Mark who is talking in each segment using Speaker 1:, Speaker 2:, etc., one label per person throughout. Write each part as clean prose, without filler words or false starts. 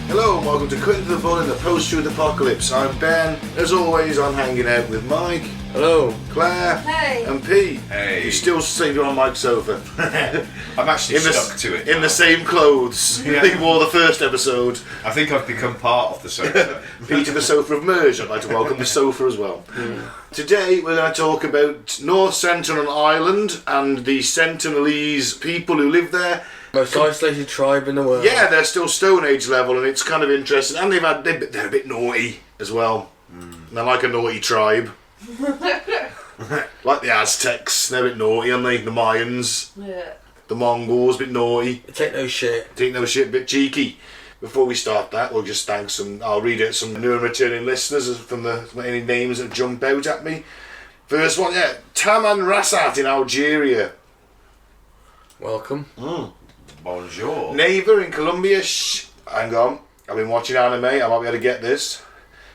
Speaker 1: Hello and welcome to Quitting to the Fun in the Post-Truth Apocalypse. I'm Ben. As always, I'm hanging out with Mike.
Speaker 2: Hello.
Speaker 1: Claire.
Speaker 3: Hey.
Speaker 1: And Pete.
Speaker 4: Hey.
Speaker 1: You still sitting on Mike's sofa.
Speaker 4: I'm actually stuck to it.
Speaker 1: In the same clothes.
Speaker 4: Yeah.
Speaker 1: I think more the first episode.
Speaker 4: I think I've become part of the sofa.
Speaker 1: Peter the sofa have merged. I'd like to welcome the sofa as well. Today we're going to talk about North Sentinel Island and the Sentinelese people who live there.
Speaker 2: Most isolated tribe in the world.
Speaker 1: Yeah, they're still Stone Age level, and it's kind of interesting. And they're a bit naughty as well. They're like a naughty tribe, like the Aztecs. They're a bit naughty, aren't they? The Mayans,
Speaker 3: Yeah.
Speaker 1: the Mongols, a bit naughty.
Speaker 2: They take no shit.
Speaker 1: Take no shit, a bit cheeky. Before we start that, we'll just thank some. I'll read out some new and returning listeners from any names that jump out at me. First one, Taman Rassat in Algeria.
Speaker 2: Welcome.
Speaker 4: Bonjour.
Speaker 1: Neighbour in Colombia. Hang on, I've been watching anime. I might be able to get this.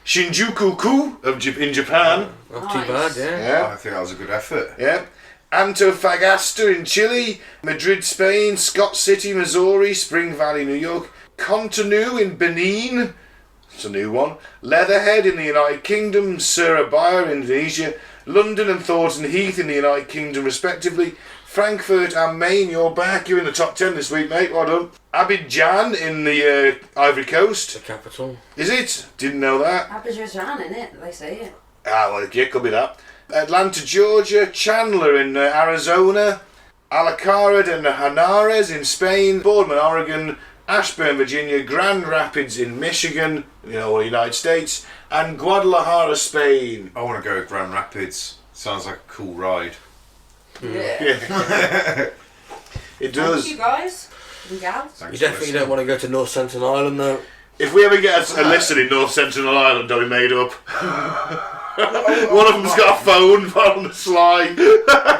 Speaker 1: Shinjuku in Japan.
Speaker 2: Not
Speaker 3: Nice.
Speaker 2: too bad, yeah.
Speaker 1: Yeah,
Speaker 4: I think that was a good effort.
Speaker 1: yeah. Antofagasta in Chile. Madrid, Spain. Scott City, Missouri. Spring Valley, New York. Cotonou in Benin. It's a new one. Leatherhead in the United Kingdom. Surabaya, Indonesia. London and Thornton Heath in the United Kingdom, respectively. Frankfurt and Maine, you're back. You're in the top 10 this week, mate. Well done. Abidjan in the Ivory Coast.
Speaker 2: The capital.
Speaker 1: Is it? Didn't know that.
Speaker 3: Abidjan, innit? They say it.
Speaker 1: Ah, well, yeah, could be that. Atlanta, Georgia. Chandler in Arizona. Alacarad and Henares in Spain. Boardman, Oregon. Ashburn, Virginia. Grand Rapids in Michigan, United States. And Guadalajara, Spain.
Speaker 4: I want to go Grand Rapids. Sounds like a cool ride.
Speaker 3: Yeah.
Speaker 1: Yeah. It does.
Speaker 3: Thank you guys and gals.
Speaker 4: Thanks
Speaker 2: You
Speaker 4: for
Speaker 2: definitely don't
Speaker 4: listening.
Speaker 2: want to go to North Sentinel Island, though.
Speaker 1: If we ever get a listen in North Sentinel Island, I'll be made up. One of them's got a phone on the sly.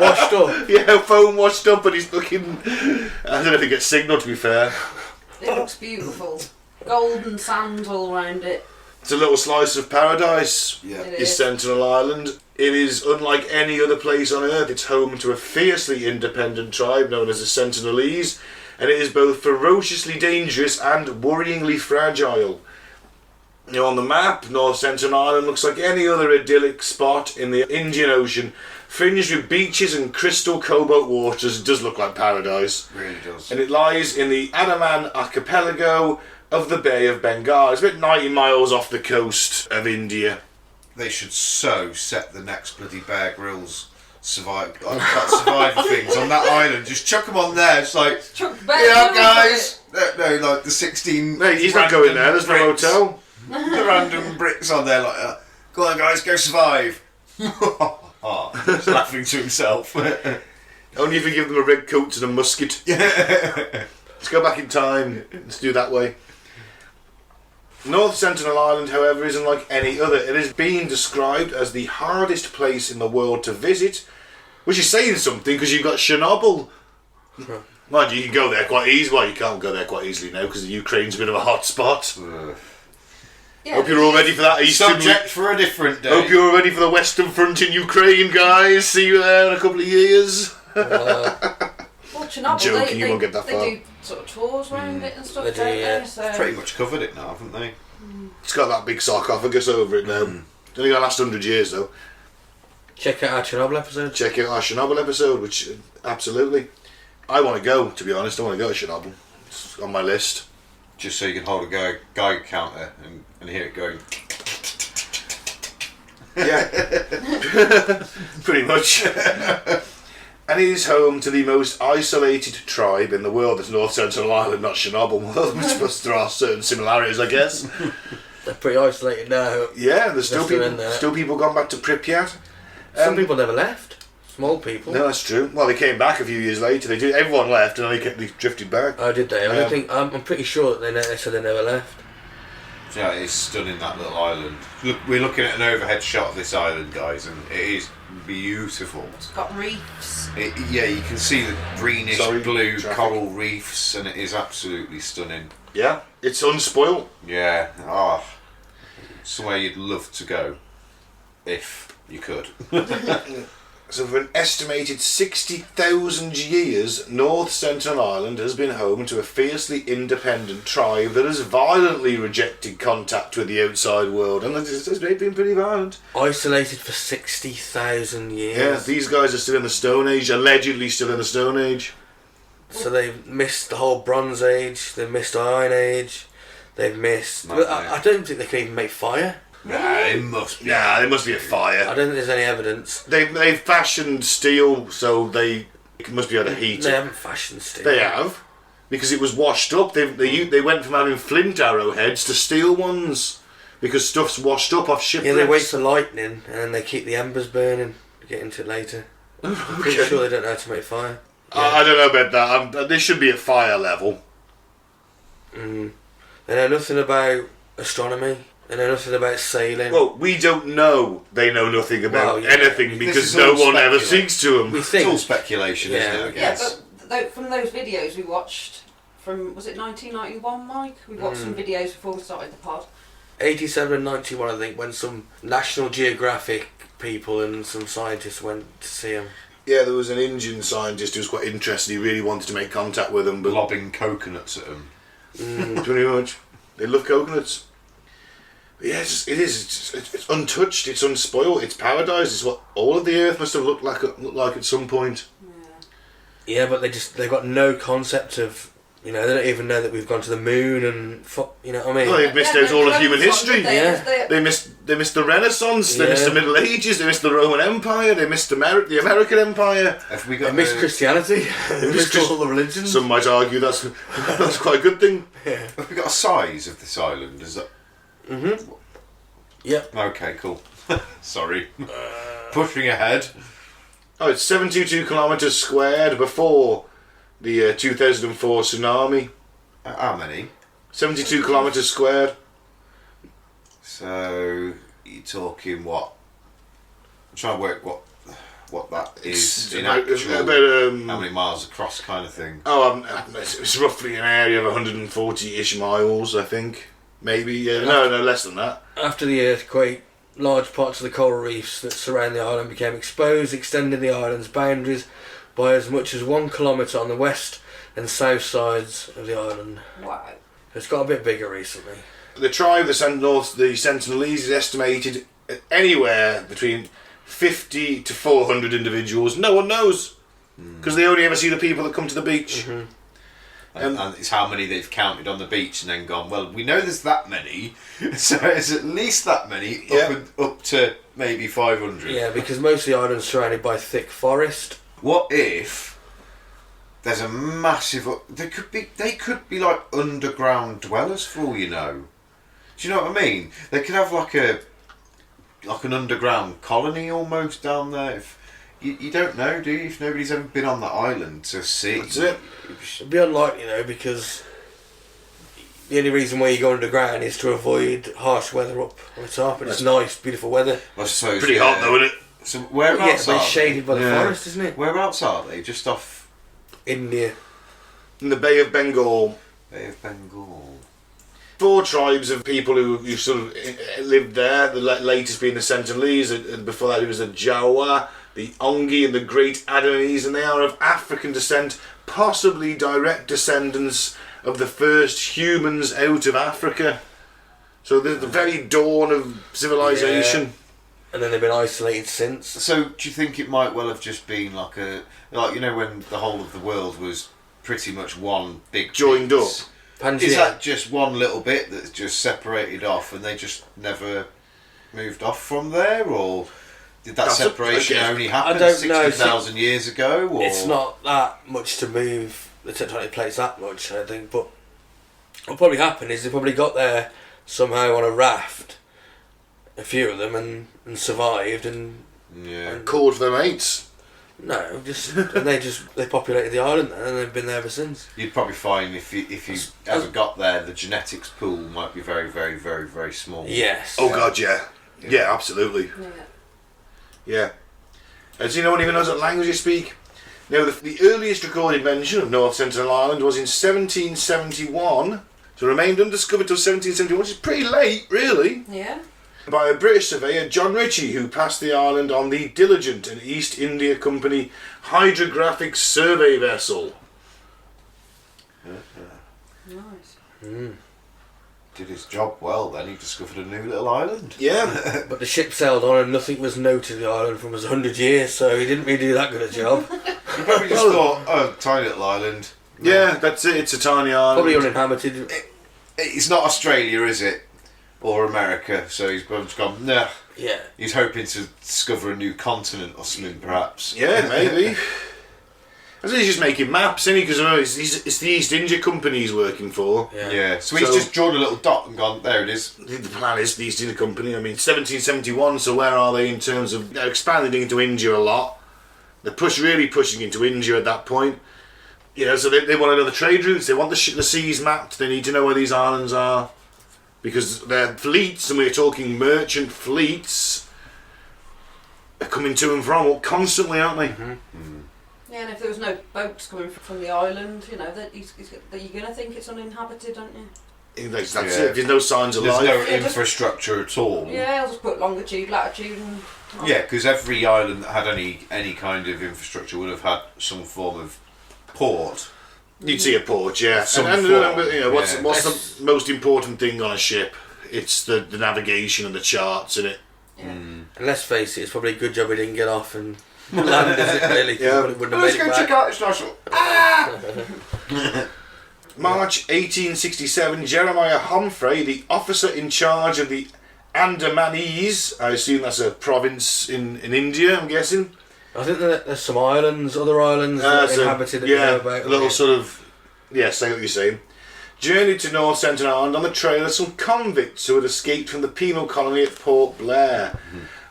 Speaker 2: Washed up.
Speaker 1: Yeah, phone washed up, and he's looking. I don't know if he gets signal, to be fair.
Speaker 3: It looks beautiful. Golden sand all around it.
Speaker 1: It's a little slice of paradise.
Speaker 4: Yeah.
Speaker 3: It
Speaker 1: Is
Speaker 3: is.
Speaker 1: Sentinel Island. It is unlike any other place on Earth. It's home to a fiercely independent tribe known as the Sentinelese, and it is both ferociously dangerous and worryingly fragile. On the map, North Sentinel Island looks like any other idyllic spot in the Indian Ocean, fringed with beaches and crystal cobalt waters. It does look like paradise.
Speaker 4: It really does.
Speaker 1: And it lies in the Andaman archipelago of the Bay of Bengal. It's about 90 miles off the coast of India.
Speaker 4: They should so set the next bloody Bear Grylls survival things on that island. Just chuck them on there. It's like,
Speaker 3: Chuck
Speaker 4: yeah, guys. No, like the 16.
Speaker 1: Mate, he's not going there. There's no
Speaker 4: bricks.
Speaker 1: hotel.
Speaker 4: The random bricks on there, like, go on, guys, go survive. Just laughing to himself.
Speaker 1: Only if you give them a red coat and a musket. Let's go back in time. Let's do that way. North Sentinel Island, however, isn't like any other. It is being described as the hardest place in the world to visit, which is saying something because you've got Chernobyl. Mind you, you can go there quite easily. Well, you can't go there quite easily now because Ukraine's a bit of a hot spot.
Speaker 3: Yeah,
Speaker 1: Hope you're all ready for that Eastern.
Speaker 4: Subject for a different day.
Speaker 1: Hope you're all ready for the Western Front in Ukraine, guys. See you there in a couple of years.
Speaker 3: Well, Chernobyl,
Speaker 1: Joking, you won't get that far.
Speaker 3: They do sort of tours around it and stuff,
Speaker 2: They do,
Speaker 3: don't they?
Speaker 2: yeah.
Speaker 3: So
Speaker 4: Pretty much covered it now, haven't they?
Speaker 1: It's got that big sarcophagus over it now. It's only going to last 100 years though.
Speaker 2: Check out our Chernobyl episode.
Speaker 1: Check out our Chernobyl episode, which absolutely. I want to go, to be honest. I want to go to Chernobyl. It's on my list.
Speaker 4: Just so you can hold a Geiger counter and hear it going.
Speaker 1: Yeah. Pretty much. And it is home to the most isolated tribe in the world. There's North Sentinel Island, not Chernobyl. There are certain similarities, I guess.
Speaker 2: They're pretty isolated now.
Speaker 1: Yeah, there's still
Speaker 2: They're still
Speaker 1: people,
Speaker 2: in there.
Speaker 1: still people gone back to Pripyat.
Speaker 2: Some people never left. Small people.
Speaker 1: No, that's true. Well, they came back a few years later. They did. Everyone left, and they drifted back.
Speaker 2: Oh, did they? I
Speaker 1: Yeah.
Speaker 2: don't think. I'm pretty sure that they said they never left.
Speaker 4: Yeah, it's stunning, that little island. Look, we're looking at an overhead shot of this island, guys, and it is beautiful.
Speaker 3: It's got reefs.
Speaker 4: Yeah, you can see the greenish blue
Speaker 1: traffic.
Speaker 4: coral reefs, and it is absolutely stunning.
Speaker 1: Yeah, it's unspoilt.
Speaker 4: Yeah, somewhere you'd love to go, if you could.
Speaker 1: So for an estimated 60,000 years, North Sentinel Island has been home to a fiercely independent tribe that has violently rejected contact with the outside world, and they've been pretty violent.
Speaker 2: Isolated for 60,000 years.
Speaker 1: Yeah, these guys are still in the Stone Age, allegedly still in the Stone Age.
Speaker 2: So they've missed the whole Bronze Age, they've missed the Iron Age, they've missed...
Speaker 4: Nothing.
Speaker 2: I don't think they can even make fire.
Speaker 4: Nah, it must be.
Speaker 1: Yeah, there must be a fire.
Speaker 2: I don't think there's any evidence.
Speaker 1: They've fashioned steel, so they must be able to heat
Speaker 2: They
Speaker 1: it.
Speaker 2: haven't fashioned steel.
Speaker 1: They have, because it was washed up. They went from having flint arrowheads to steel ones, because stuff's washed up off shipwrecks.
Speaker 2: Yeah, they wait for lightning and they keep the embers burning. We'll get into it later. I'm pretty sure they don't know how to make fire.
Speaker 1: I don't know about that. They should be at fire level.
Speaker 2: They know nothing about astronomy. They know nothing about sailing.
Speaker 1: Well, we don't know they know nothing about anything because
Speaker 4: is
Speaker 1: no
Speaker 4: all
Speaker 1: one ever
Speaker 4: speculation.
Speaker 1: speaks to them.
Speaker 2: We
Speaker 4: It's
Speaker 2: think.
Speaker 4: all speculation, isn't it, I
Speaker 3: Yeah,
Speaker 4: guess?
Speaker 3: but from those videos we watched from, was it 1991, Mike? We watched some videos before we started the pod.
Speaker 2: 87 and 91, I think, when some National Geographic people and some scientists went to see them.
Speaker 1: Yeah, there was an Indian scientist who was quite interested. He really wanted to make contact with them, but
Speaker 4: Lobbing coconuts at them.
Speaker 1: pretty much. They love coconuts. But yeah, it's untouched, it's unspoilt, it's paradise. It's what all of the Earth must have looked like at some point.
Speaker 2: Yeah, but they've got no concept of, they don't even know that we've gone to the moon and, you know what I mean?
Speaker 1: Well, they've missed out all of human history.
Speaker 2: Yeah.
Speaker 1: They missed the Renaissance. They missed the
Speaker 2: Yeah.
Speaker 1: Middle Ages. They missed the Roman Empire. They missed the American Empire.
Speaker 4: Have we
Speaker 2: They
Speaker 4: got
Speaker 2: missed Christianity. They missed
Speaker 1: Christ-
Speaker 2: all the religions.
Speaker 1: Some might argue that's quite a good thing.
Speaker 4: have we got a size of this island? Is that
Speaker 2: Yep.
Speaker 4: okay? Cool. Sorry, pushing ahead.
Speaker 1: Oh, it's 72 kilometres squared before the 2004 tsunami.
Speaker 4: How many?
Speaker 1: 72 kilometres squared.
Speaker 4: So you're talking what? I'm trying to work what that is in
Speaker 1: about,
Speaker 4: actual.
Speaker 1: about
Speaker 4: how many miles across, kind of thing.
Speaker 1: it's roughly an area of 140-ish miles, I think. Maybe. No, less than that.
Speaker 2: After the earthquake, large parts of the coral reefs that surround the island became exposed, extending the island's boundaries by as much as 1 kilometre on the west and south sides of the island.
Speaker 3: Wow.
Speaker 2: It's got a bit bigger recently.
Speaker 1: The tribe, the Sentinelese, is estimated at anywhere between 50 to 400 individuals. No one knows, because they only ever see the people that come to the beach.
Speaker 4: And it's how many they've counted on the beach and then gone, well, we know there's that many, so it's at least that many, up to maybe 500.
Speaker 2: Yeah, because most of the island's surrounded by thick forest.
Speaker 4: What if there's a massive... They could be like underground dwellers for all you know. Do you know what I mean? They could have like an underground colony almost down there. If you don't know, do you? If nobody's ever been on that island to see.
Speaker 1: That's it.
Speaker 2: It'd be unlikely though, because the only reason why you go underground is to avoid harsh weather up on the top, and it's nice, beautiful weather.
Speaker 4: I suppose.
Speaker 1: Pretty hot though, isn't it?
Speaker 4: So
Speaker 2: Yeah,
Speaker 4: whereabouts
Speaker 2: but
Speaker 4: are
Speaker 2: it's shaded by the
Speaker 1: Yeah.
Speaker 2: forest, isn't it?
Speaker 4: Whereabouts are they? Just off
Speaker 2: India.
Speaker 1: In the Bay of Bengal.
Speaker 4: Bay of Bengal.
Speaker 1: 4 tribes of people who sort of lived there. The latest being the Sentinelese. And before that, it was the Jawa, the Ongi, and the Great Adamese, and they are of African descent, possibly direct descendants of the first humans out of Africa. So they're the very dawn of civilization.
Speaker 2: And then they've been isolated since.
Speaker 4: So do you think it might well have just been like when the whole of the world was pretty much one big
Speaker 1: Joined
Speaker 4: piece?
Speaker 1: up.
Speaker 2: Pangea.
Speaker 4: Is that just one little bit that's just separated off and they just never moved off from there, or did that separation only happen
Speaker 2: I don't know.
Speaker 4: 60,000 years ago? Or?
Speaker 2: It's not that much to move the tectonic plates that much, I think. But what probably happened is they probably got there somehow on a raft, a few of them, and survived. And
Speaker 4: Yeah.
Speaker 1: Called for their mates.
Speaker 2: no, and they populated the island then, and they've been there ever since.
Speaker 4: You'd probably find if you ever got there, the genetics pool might be very, very, very, very small.
Speaker 2: Yes.
Speaker 1: Oh God, yeah. Yeah, absolutely.
Speaker 3: Yeah.
Speaker 1: Yeah. Does anyone even knows what language you speak? Now, the earliest recorded mention of North Sentinel Island was in 1771, so it remained undiscovered till 1771, which is pretty late, really.
Speaker 3: Yeah.
Speaker 1: By a British surveyor, John Ritchie, who passed the island on the Diligent, an East India Company hydrographic survey vessel.
Speaker 3: Nice.
Speaker 4: Did his job well then, he discovered a new little island.
Speaker 1: Yeah.
Speaker 2: But the ship sailed on and nothing was noted of the island for almost 100 years, so he didn't really do that good a job.
Speaker 4: He probably just thought, oh, tiny little island.
Speaker 1: Yeah, that's it. It's a tiny island.
Speaker 2: Probably uninhabited.
Speaker 4: It's not Australia, is it? Or America, so he's just gone, nah.
Speaker 2: Yeah.
Speaker 4: He's hoping to discover a new continent or something, perhaps.
Speaker 1: Yeah, maybe. I think he's just making maps, isn't he? Because it's the East India Company he's working for.
Speaker 4: Yeah. So he's just drawn a little dot and gone, there it is.
Speaker 1: The plan is the East India Company. I mean, 1771, so where are they in terms of... They're expanding into India a lot. They're really pushing into India at that point. You know, so they want to know the trade routes. They want the seas mapped. They need to know where these islands are. Because their fleets, and we're talking merchant fleets, are coming to and from constantly, aren't they?
Speaker 2: Mm-hmm.
Speaker 3: Yeah, and if there was no boats coming from the island, you know, that you're going to think it's uninhabited, aren't you?
Speaker 1: That's it. There's no signs of
Speaker 4: There's
Speaker 1: life.
Speaker 4: no infrastructure at all.
Speaker 3: Yeah, I'll just put longitude, latitude and...
Speaker 4: Yeah, because every island that had any kind of infrastructure would have had some form of port.
Speaker 1: You'd see a port, yeah.
Speaker 4: Some
Speaker 1: And
Speaker 4: form,
Speaker 1: remember, you know, what's
Speaker 2: yeah.
Speaker 1: the most important thing on a ship? It's the navigation and the charts, isn't it?
Speaker 3: Yeah.
Speaker 2: And let's face it, it's probably a good job he didn't get off and land, is it really?
Speaker 1: Yeah.
Speaker 2: Probably wouldn't have made it back.
Speaker 4: out this nostril.
Speaker 1: March 1867, Jeremiah Humphrey, the officer in charge of the Andamanese, I assume that's a province in India, I'm guessing.
Speaker 2: I think that there's some islands, other islands that are inhabited that you know about.
Speaker 1: A little sort of, say what you're saying. Journeyed to North Sentinel Island on the trail of some convicts who had escaped from the penal colony at Port Blair.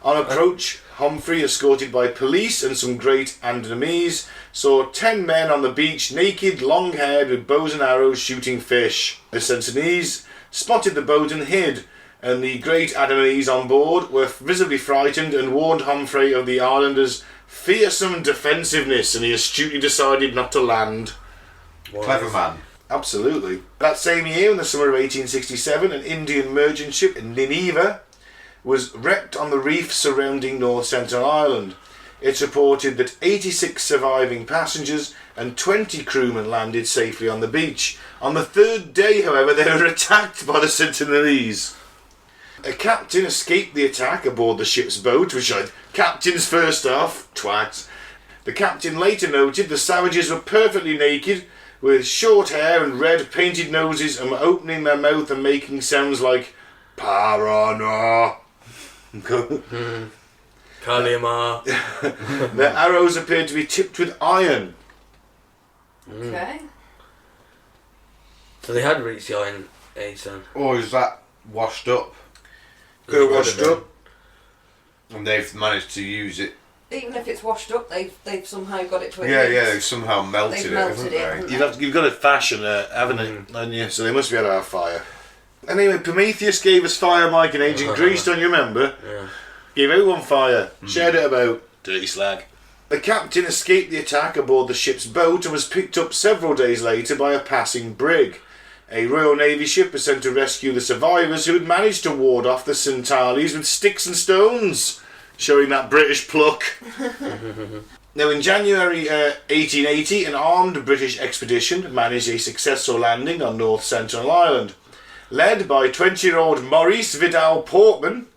Speaker 1: On approach, Humphrey, escorted by police and some great Andamanese, saw 10 men on the beach, naked, long-haired, with bows and arrows, shooting fish. The Sentinelese spotted the boat and hid, and the great Andamanese on board were visibly frightened and warned Humphrey of the islanders' fearsome defensiveness, and he astutely decided not to land.
Speaker 4: Clever man.
Speaker 1: Absolutely. That same year, in the summer of 1867, an Indian merchant ship, Nineveh, was wrecked on the reef surrounding North Sentinel Island. It's reported that 86 surviving passengers and 20 crewmen landed safely on the beach. On the third day, however, they were attacked by the Sentinelese. A captain escaped the attack aboard the ship's boat, which captains first off, twats. The captain later noted the savages were perfectly naked, with short hair and red painted noses, and were opening their mouth and making sounds like Parana.
Speaker 2: Kalima.
Speaker 1: Their arrows appeared to be tipped with iron.
Speaker 3: Okay.
Speaker 2: So they had reached the iron age then.
Speaker 4: Or is that washed up?
Speaker 1: Could have washed up.
Speaker 4: And they've managed to use it.
Speaker 3: Even if it's washed up, they've somehow got it to a
Speaker 4: Yeah,
Speaker 3: heat.
Speaker 4: they've somehow melted
Speaker 3: They've
Speaker 4: it,
Speaker 3: melted
Speaker 4: haven't
Speaker 3: it,
Speaker 4: they?
Speaker 3: haven't they?
Speaker 1: You've got to fashion it, haven't you? So they must be able to have fire. Anyway, Prometheus gave us fire, Mike, in ancient Greece, don't you remember?
Speaker 2: Yeah.
Speaker 1: Gave everyone fire, shared it about. Dirty slag. The captain escaped the attack aboard the ship's boat and was picked up several days later by a passing brig. A Royal Navy ship was sent to rescue the survivors, who had managed to ward off the Sentinelese with sticks and stones, showing that British pluck. Now, in January 1880, an armed British expedition managed a successful landing on North Sentinel Island. Led by 20-year-old Maurice Vidal Portman,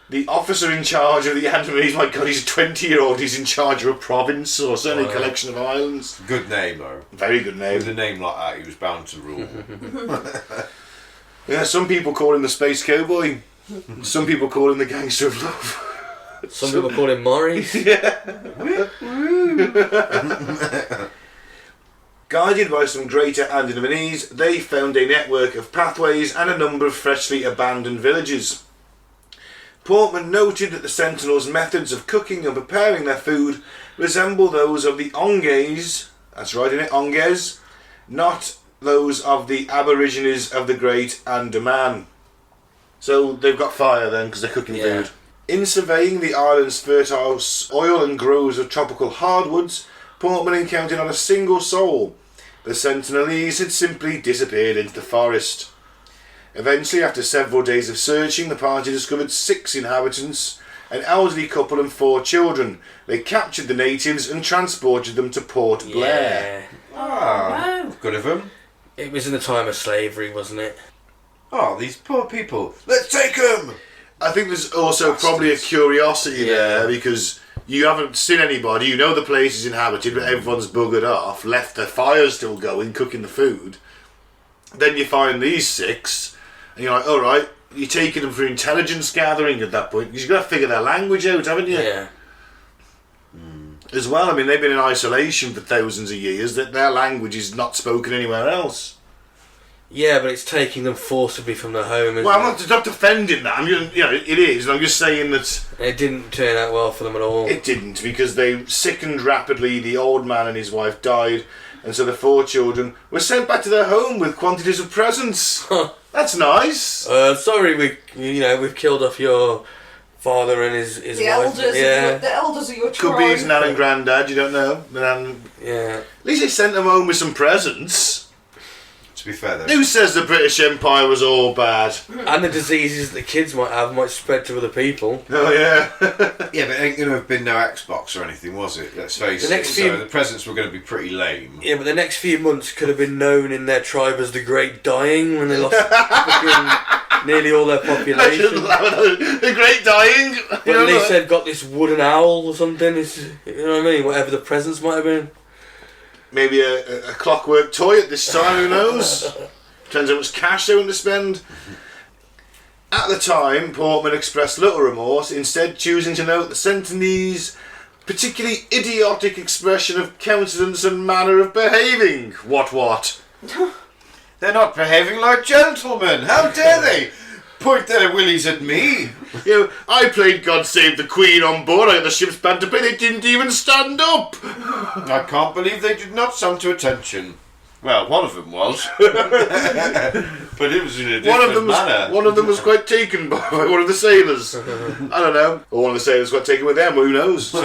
Speaker 1: the officer in charge of the Andamanese. My God, he's a 20-year-old, he's in charge of a province, or certainly a collection of islands.
Speaker 4: Good name, though.
Speaker 1: Very good name.
Speaker 4: With a name like that, he was bound to rule.
Speaker 1: Yeah, some people call him the Space Cowboy. Some people call him the Gangster of Love.
Speaker 2: Some people call him Maurice.
Speaker 1: Guided by some greater Andamanese, they found a network of pathways and a number of freshly abandoned villages. Portman noted that the Sentinels' methods of cooking and preparing their food resemble those of the Onges, that's right, isn't it, Onges, not those of the Aborigines of the Great Andaman. So they've got fire then, because they're cooking food. In surveying the island's fertile oil and groves of tropical hardwoods, Portman encountered not a single soul. The Sentinelese had simply disappeared into the forest. Eventually, after several days of searching, the party discovered 6 inhabitants, an elderly couple and 4 children. They captured the natives and transported them to Port Blair.
Speaker 3: No.
Speaker 4: Good of them.
Speaker 2: It was in the time of slavery, wasn't it?
Speaker 4: Oh, these poor people. Let's take them!
Speaker 1: I think there's also probably a curiosity there because you haven't seen anybody, you know the place is inhabited, but everyone's buggered off, left their fires still going, cooking the food. Then you find these 6, and you're like, alright, you're taking them for intelligence gathering at that point, because you've got to figure their language out, haven't you?
Speaker 2: Yeah.
Speaker 1: As well, I mean, they've been in isolation for thousands of years, that their language is not spoken anywhere else.
Speaker 2: Yeah, but it's taking them forcibly from their home.
Speaker 1: Well, I'm not defending that. I'm just, it is. And I'm just saying that
Speaker 2: it didn't turn out well for them at all.
Speaker 1: it didn't, because they sickened rapidly. The old man and his wife died, and so the 4 children were sent back to their home with quantities of presents. That's nice.
Speaker 2: Sorry, we've killed off your father and his
Speaker 3: The
Speaker 2: wife.
Speaker 3: elders,
Speaker 2: Yeah.
Speaker 3: the elders of your
Speaker 1: Could
Speaker 3: tribe.
Speaker 1: be his nan and granddad. You don't know.
Speaker 2: Yeah.
Speaker 1: At least they sent them home with some presents.
Speaker 4: To be fair, though.
Speaker 1: Who says the British Empire was all bad?
Speaker 2: And the diseases that the kids might have might spread to other people.
Speaker 1: Oh yeah.
Speaker 4: Yeah, but it ain't going to have been no Xbox or anything, was it? Let's face
Speaker 2: The
Speaker 4: it.
Speaker 2: next
Speaker 4: So
Speaker 2: few-
Speaker 4: the presents were going to be pretty lame.
Speaker 2: Yeah, but the next few months could have been known in their tribe as the Great Dying when they lost fucking nearly all their population.
Speaker 1: The Great Dying.
Speaker 2: But at least they've got this wooden owl or something. You know what I mean? Whatever the presents might have been.
Speaker 1: Maybe a clockwork toy at this time, who knows? Depends how much cash they want to spend. At the time, Portman expressed little remorse, instead choosing to note the Sentinelese particularly idiotic expression of countenance and manner of behaving. What?
Speaker 4: They're not behaving like gentlemen. How dare they point their willies at me?
Speaker 1: I played God Save the Queen on board. I had the ship's band to play. They didn't even stand up.
Speaker 4: I can't believe they did not stand to attention. Well, one of them was. But it was in a different manner.
Speaker 1: One of them was quite taken by one of the sailors. I don't know. Or one of the sailors got taken with them, who knows?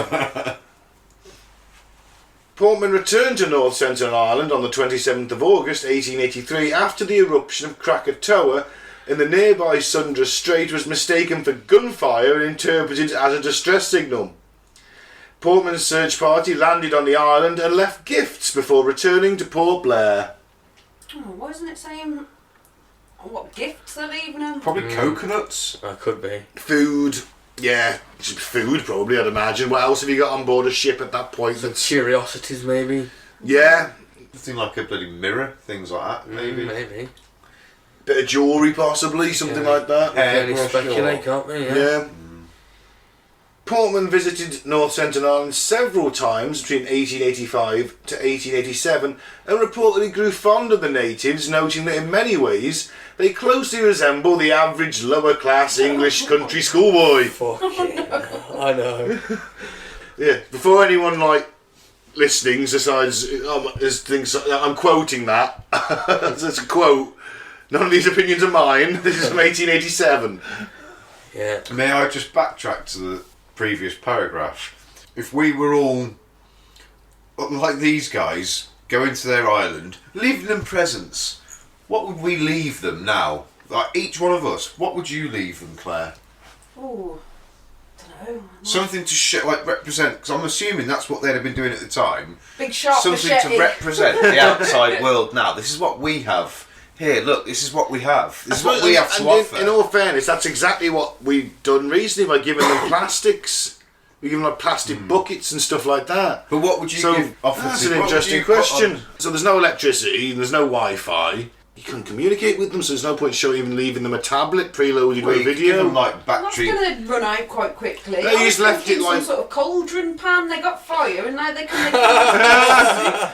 Speaker 1: Portman returned to North Sentinel Island on the 27th of August 1883 after the eruption of Krakatoa in the nearby Sunda Strait was mistaken for gunfire and interpreted as a distress signal. Portman's search party landed on the island and left gifts before returning to Port Blair.
Speaker 3: Oh, why isn't it saying what gifts they're leaving them?
Speaker 4: Probably coconuts.
Speaker 2: Could be.
Speaker 1: Food. Yeah, food probably, I'd imagine. What else have you got on board a ship at that point? That's
Speaker 2: Curiosities, maybe.
Speaker 1: Yeah.
Speaker 4: Something like a bloody mirror, things like that, maybe.
Speaker 2: Maybe.
Speaker 1: Bit of jewellery possibly, something like that.
Speaker 2: We can only
Speaker 4: Hairbrush,
Speaker 2: speculate,
Speaker 4: or-
Speaker 2: can't we?
Speaker 1: Yeah. Portman visited North Sentinel Island several times between 1885 to 1887 and reportedly grew fond of the natives, noting that in many ways they closely resemble the average lower-class English country schoolboy.
Speaker 2: Fucking hell. I know.
Speaker 1: Yeah, before anyone listening decides thinks I'm quoting that. That's a quote. None of these opinions are mine. This is from 1887.
Speaker 2: Yeah.
Speaker 4: May I just backtrack to the previous paragraph? If we were all like these guys, going to their island, leaving them presents, what would we leave them now? Like each one of us, what would you leave them, Claire?
Speaker 3: Oh, don't know.
Speaker 4: Something to represent, because I'm assuming that's what they'd have been doing at the time.
Speaker 3: Big sharp
Speaker 4: Something
Speaker 3: machete.
Speaker 4: to represent the outside world. Now, this is what we have. Here, look, this is what we have. This is what we have to offer.
Speaker 1: In all fairness, that's exactly what we've done recently by giving them plastics. We give them plastic buckets and stuff like that.
Speaker 4: But what would you offer
Speaker 1: that's
Speaker 4: to?
Speaker 1: an
Speaker 4: What would
Speaker 1: interesting
Speaker 4: you put
Speaker 1: question.
Speaker 4: on-
Speaker 1: So there's no electricity, and there's no Wi-Fi. You can't communicate with them, so there's no point even leaving them a tablet preloaded
Speaker 4: Well,
Speaker 1: with
Speaker 4: you could give
Speaker 1: video.
Speaker 4: them, like,
Speaker 3: That's
Speaker 4: battery.
Speaker 3: going to run out quite quickly.
Speaker 1: No, you
Speaker 3: I was
Speaker 1: just left
Speaker 3: thinking
Speaker 1: it like-
Speaker 3: some sort of cauldron pan. They got fire, and now they can make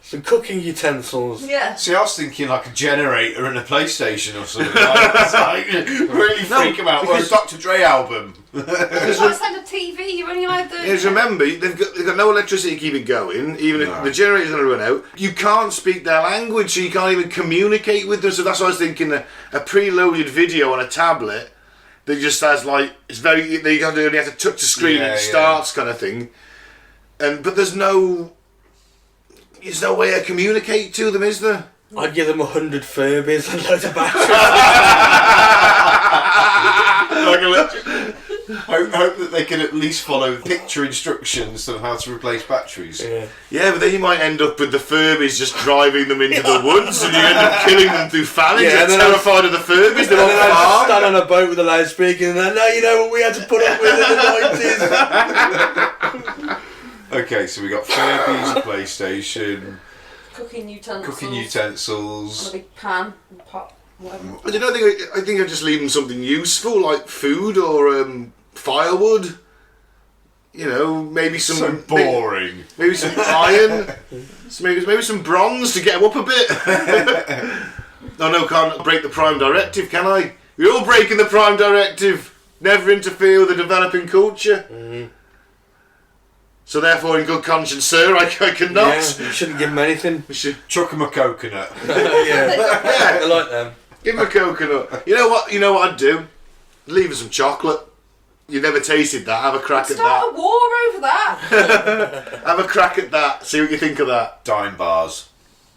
Speaker 2: Some cooking utensils.
Speaker 3: Yeah.
Speaker 4: See, I was thinking like a generator and a PlayStation or something. It's like, really freak them out. Or a Dr. Dre album.
Speaker 3: You might send a TV. You only allowed the.
Speaker 1: Yeah, just remember, they've got no electricity to keep it going. Even if the generator's going to run out, you can't speak their language, so you can't even communicate with them. So that's why I was thinking a preloaded video on a tablet that just has like it's very you only have to touch the screen and it starts kind of thing. But there's no way to communicate to them, is there?
Speaker 2: I'd give them 100 Furbies and loads of batteries.
Speaker 4: Hope that they can at least follow picture instructions on how to replace batteries.
Speaker 1: Yeah, but then you might end up with the Furbies just driving them into the woods, and you end up killing them through famine. You're terrified of the Furbies. They're on farm.
Speaker 2: Stand on a boat with a loudspeaker, and then, no, you know what we had to put up with in the 90s.
Speaker 4: Okay, so we got Furbies, a PlayStation,
Speaker 3: cooking utensils,
Speaker 4: a
Speaker 3: big pan, and pot, whatever.
Speaker 1: I don't know. I think I'd just leave them something useful, like food or firewood. You know, maybe some.
Speaker 4: So boring.
Speaker 1: Maybe some iron. maybe some bronze to get them up a bit. Oh no, can't break the Prime Directive, can I? You're all breaking the Prime Directive. Never interfere with the developing culture. So therefore, in good conscience, sir, I cannot.
Speaker 2: Yeah, you shouldn't give them anything.
Speaker 1: We should
Speaker 4: Chuck them a coconut.
Speaker 2: I like them.
Speaker 1: give them a coconut. You know what? I'd do. Leave them some chocolate. You've never tasted that. Have a crack at that.
Speaker 3: Start a war over that.
Speaker 1: Have a crack at that. See what you think of that.
Speaker 4: Dime bars.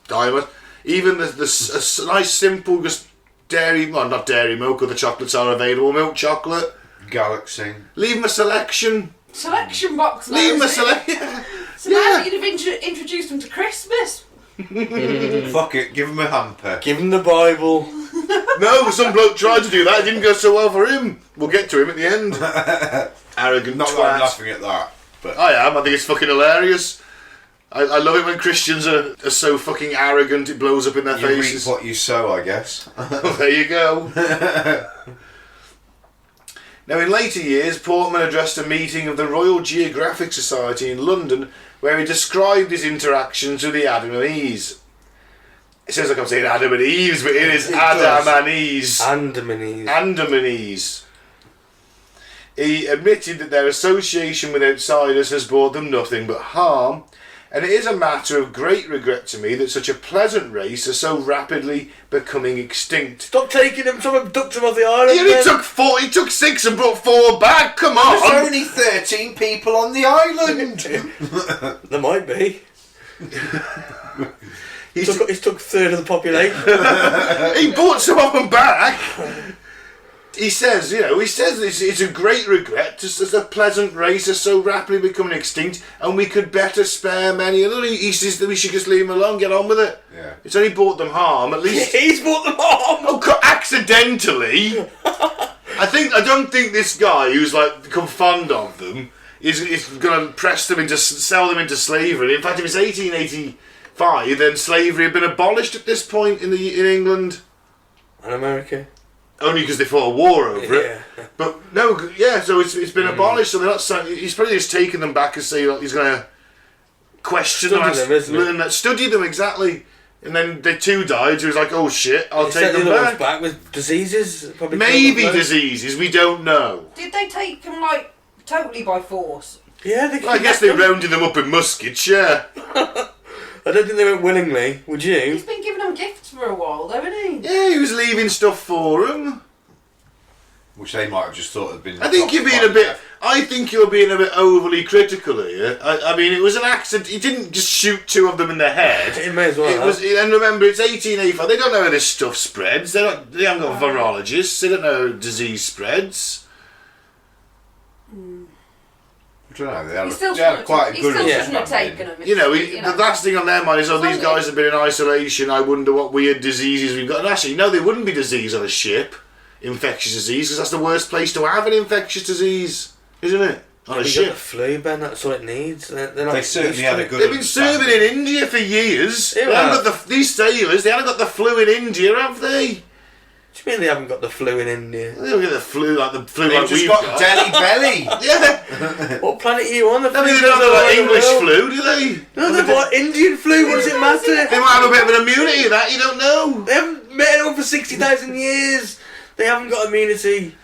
Speaker 1: Diamond. Even the nice simple just dairy. Well, not dairy milk. Other chocolates are available. Milk chocolate.
Speaker 4: Galaxy.
Speaker 1: Leave them a selection.
Speaker 3: Selection box.
Speaker 1: Leave them a selection.
Speaker 3: So now you'd have introduced them to Christmas.
Speaker 4: Fuck it, give him a hamper.
Speaker 2: Give them the Bible.
Speaker 1: No, some bloke tried to do that. It didn't go so well for him. We'll get to him at the end. Arrogant
Speaker 4: Not
Speaker 1: twat.
Speaker 4: that I'm laughing at that, but
Speaker 1: I am. I think it's fucking hilarious. I love it when Christians are so fucking arrogant it blows up in their
Speaker 4: you
Speaker 1: faces.
Speaker 4: reap what you sow, I guess.
Speaker 1: There you go. Now, in later years, Portman addressed a meeting of the Royal Geographic Society in London where he described his interactions with the Adamese. It sounds like I'm saying Adam and Eve's, but it is Adamanese. Andamanese. He admitted that their association with outsiders has brought them nothing but harm, and it is a matter of great regret to me that such a pleasant race are so rapidly becoming extinct.
Speaker 2: Stop taking them, some abduct them off the island.
Speaker 1: He only took 4, he took 6 and brought 4 back, come on!
Speaker 4: There's only 13 people on the island!
Speaker 2: There might be.
Speaker 1: He
Speaker 2: He's took a third of the population.
Speaker 1: He brought some of them back. He says, it's a great regret, just as a pleasant race is so rapidly becoming extinct, and we could better spare many. And he says that we should just leave them alone, get on with it.
Speaker 4: Yeah.
Speaker 1: It's only brought them harm, at least.
Speaker 2: He's brought them harm.
Speaker 1: Oh, accidentally. I don't think this guy who's like become fond of them is going to press them sell them into slavery. In fact, if it's 1885, then slavery had been abolished at this point in England.
Speaker 2: And America.
Speaker 1: Only because they fought a war over it. But no, so it's been abolished, so they're not. He's probably just taken them back and say he's going to question them, study them exactly. And then the 2 died. So he was like, "Oh shit, I'll take them back."
Speaker 2: With diseases, probably
Speaker 1: maybe diseases. We don't know.
Speaker 3: Did they take them like totally by force?
Speaker 2: Yeah,
Speaker 1: I guess they rounded them up in muskets. Yeah.
Speaker 2: I don't think they went willingly. Would you?
Speaker 3: He's been giving them gifts for a while, though, hasn't he?
Speaker 1: Yeah, he was leaving stuff for them.
Speaker 4: Which they might have just thought had been...
Speaker 1: I think you're being a bit overly critical here. I mean, it was an accident. He didn't just shoot 2 of them in the head.
Speaker 2: It may as well.
Speaker 1: And remember, it's 1885. They don't know how this stuff spreads. They haven't got virologists. They don't know how disease spreads.
Speaker 4: I don't know. They had
Speaker 3: quite a good... He still shouldn't have taken them.
Speaker 1: The last thing on their mind is, these guys have been in isolation. I wonder what weird diseases we've got. And actually, no, there wouldn't be disease on a ship. Infectious disease, because that's the worst place to have an infectious disease, isn't it? On a ship.
Speaker 2: Got the flu, Ben. That's all it needs.
Speaker 4: They certainly had a good.
Speaker 1: They've been serving in India for years. These sailors, they haven't got the flu in India, have they?
Speaker 2: What do you mean they haven't got the flu in India?
Speaker 1: They don't get the flu like we've
Speaker 4: just got Delhi belly.
Speaker 1: Yeah.
Speaker 2: What planet are you on?
Speaker 1: They don't have like English flu, do they?
Speaker 2: No, they've got Indian flu. What does it matter?
Speaker 1: They might have a bit of an immunity to that. You don't know.
Speaker 2: They haven't met it up for 60,000 years. They haven't got immunity.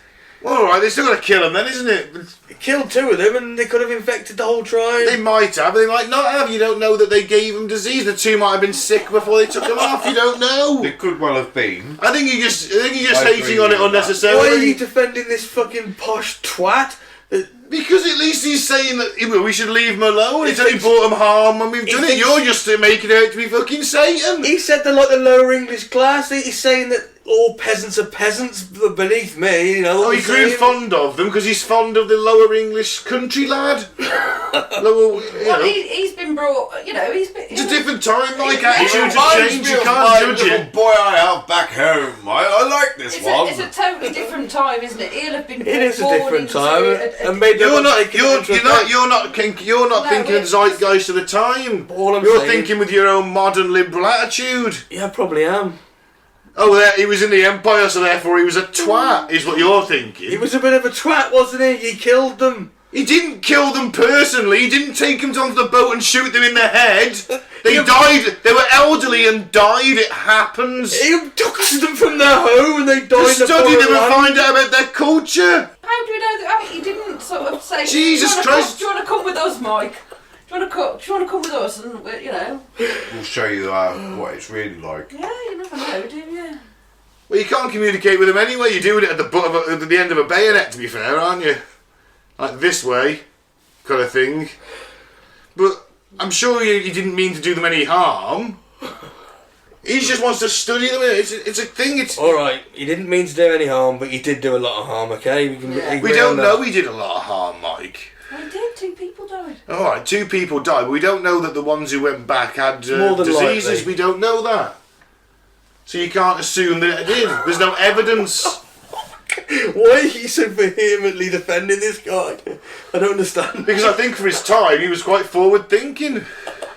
Speaker 1: Well, alright, they still got to kill them then, isn't it?
Speaker 2: It killed 2 of them and they could have infected the whole tribe.
Speaker 1: They might have, they might not have. You don't know that they gave them disease. The 2 might have been sick before they took them off. You don't know.
Speaker 4: It could well have been.
Speaker 1: I think you're just hating
Speaker 4: agree
Speaker 1: on it
Speaker 4: with that.
Speaker 1: unnecessarily.
Speaker 2: Why are you defending this fucking posh twat?
Speaker 1: Because at least he's saying that we should leave him alone.
Speaker 2: He
Speaker 1: It's only
Speaker 2: thinks-
Speaker 1: brought him harm when we've
Speaker 2: he
Speaker 1: done it.
Speaker 2: thinks-
Speaker 1: You're just making it out to be fucking Satan.
Speaker 2: He said they're like the lower English class. He's saying that all peasants are peasants beneath me, you know.
Speaker 1: Oh, he grew fond of them because he's fond of the lower English country lad. Lower, you
Speaker 3: Well,
Speaker 1: know.
Speaker 3: he's been brought, he's been...
Speaker 1: It's a different time, like
Speaker 3: Yeah.
Speaker 1: attitudes
Speaker 4: Reminds
Speaker 1: have changed.
Speaker 4: me
Speaker 1: You
Speaker 4: of
Speaker 1: can't
Speaker 4: my
Speaker 1: judge
Speaker 4: little
Speaker 1: it.
Speaker 4: boy I have back home. I like this
Speaker 3: It's
Speaker 4: one.
Speaker 3: a totally different time, isn't it? He'll have been
Speaker 2: It is a
Speaker 3: born
Speaker 2: different
Speaker 3: into
Speaker 2: time, and maybe
Speaker 1: You're
Speaker 2: I'm
Speaker 1: not.
Speaker 2: taking it
Speaker 1: You're
Speaker 2: into
Speaker 1: not.
Speaker 2: account.
Speaker 1: You're not
Speaker 3: No,
Speaker 1: thinking of
Speaker 3: it's-
Speaker 1: the zeitgeist of the time.
Speaker 2: All I'm
Speaker 1: You're
Speaker 2: saying-
Speaker 1: thinking with your own modern liberal attitude.
Speaker 2: Yeah, I probably am.
Speaker 1: Oh, he was in the Empire, so therefore he was a twat. Is what you're thinking.
Speaker 2: He was a bit of a twat, wasn't he? He killed them.
Speaker 1: He didn't kill them personally. He didn't take them onto the boat and shoot them in the head. They
Speaker 2: Yeah.
Speaker 1: died. They were elderly and died. It happens.
Speaker 2: He abducted them from their home and they died
Speaker 1: To
Speaker 2: in the
Speaker 1: study them and
Speaker 2: foreign
Speaker 1: find
Speaker 2: land.
Speaker 1: out about their culture.
Speaker 3: How do we know that? He didn't sort of say,
Speaker 1: Jesus Christ.
Speaker 3: Do you want to come with us, Mike? Do you want to come with us? And,
Speaker 4: We'll show you what it's really like.
Speaker 3: Yeah, you never know, do you?
Speaker 1: Well, you can't communicate with them anyway. You're doing it at the end of a bayonet, to be fair, aren't you? Like this way, kind of thing. But I'm sure he didn't mean to do them any harm. He just wants to study them. It's a thing.
Speaker 2: Alright, he didn't mean to do any harm, but he did do a lot of harm, okay? We can
Speaker 3: Yeah.
Speaker 2: agree
Speaker 1: We don't
Speaker 2: on that.
Speaker 1: know he did a lot of harm, Mike.
Speaker 3: Well, he did. 2 people died.
Speaker 1: Alright, 2 people died, but we don't know that the ones who went back had
Speaker 2: More than
Speaker 1: diseases.
Speaker 2: likely.
Speaker 1: We don't know that. So you can't assume that it did. There's no evidence.
Speaker 2: Why are you so vehemently defending this guy? I don't understand.
Speaker 1: Because I think for his time, he was quite forward thinking.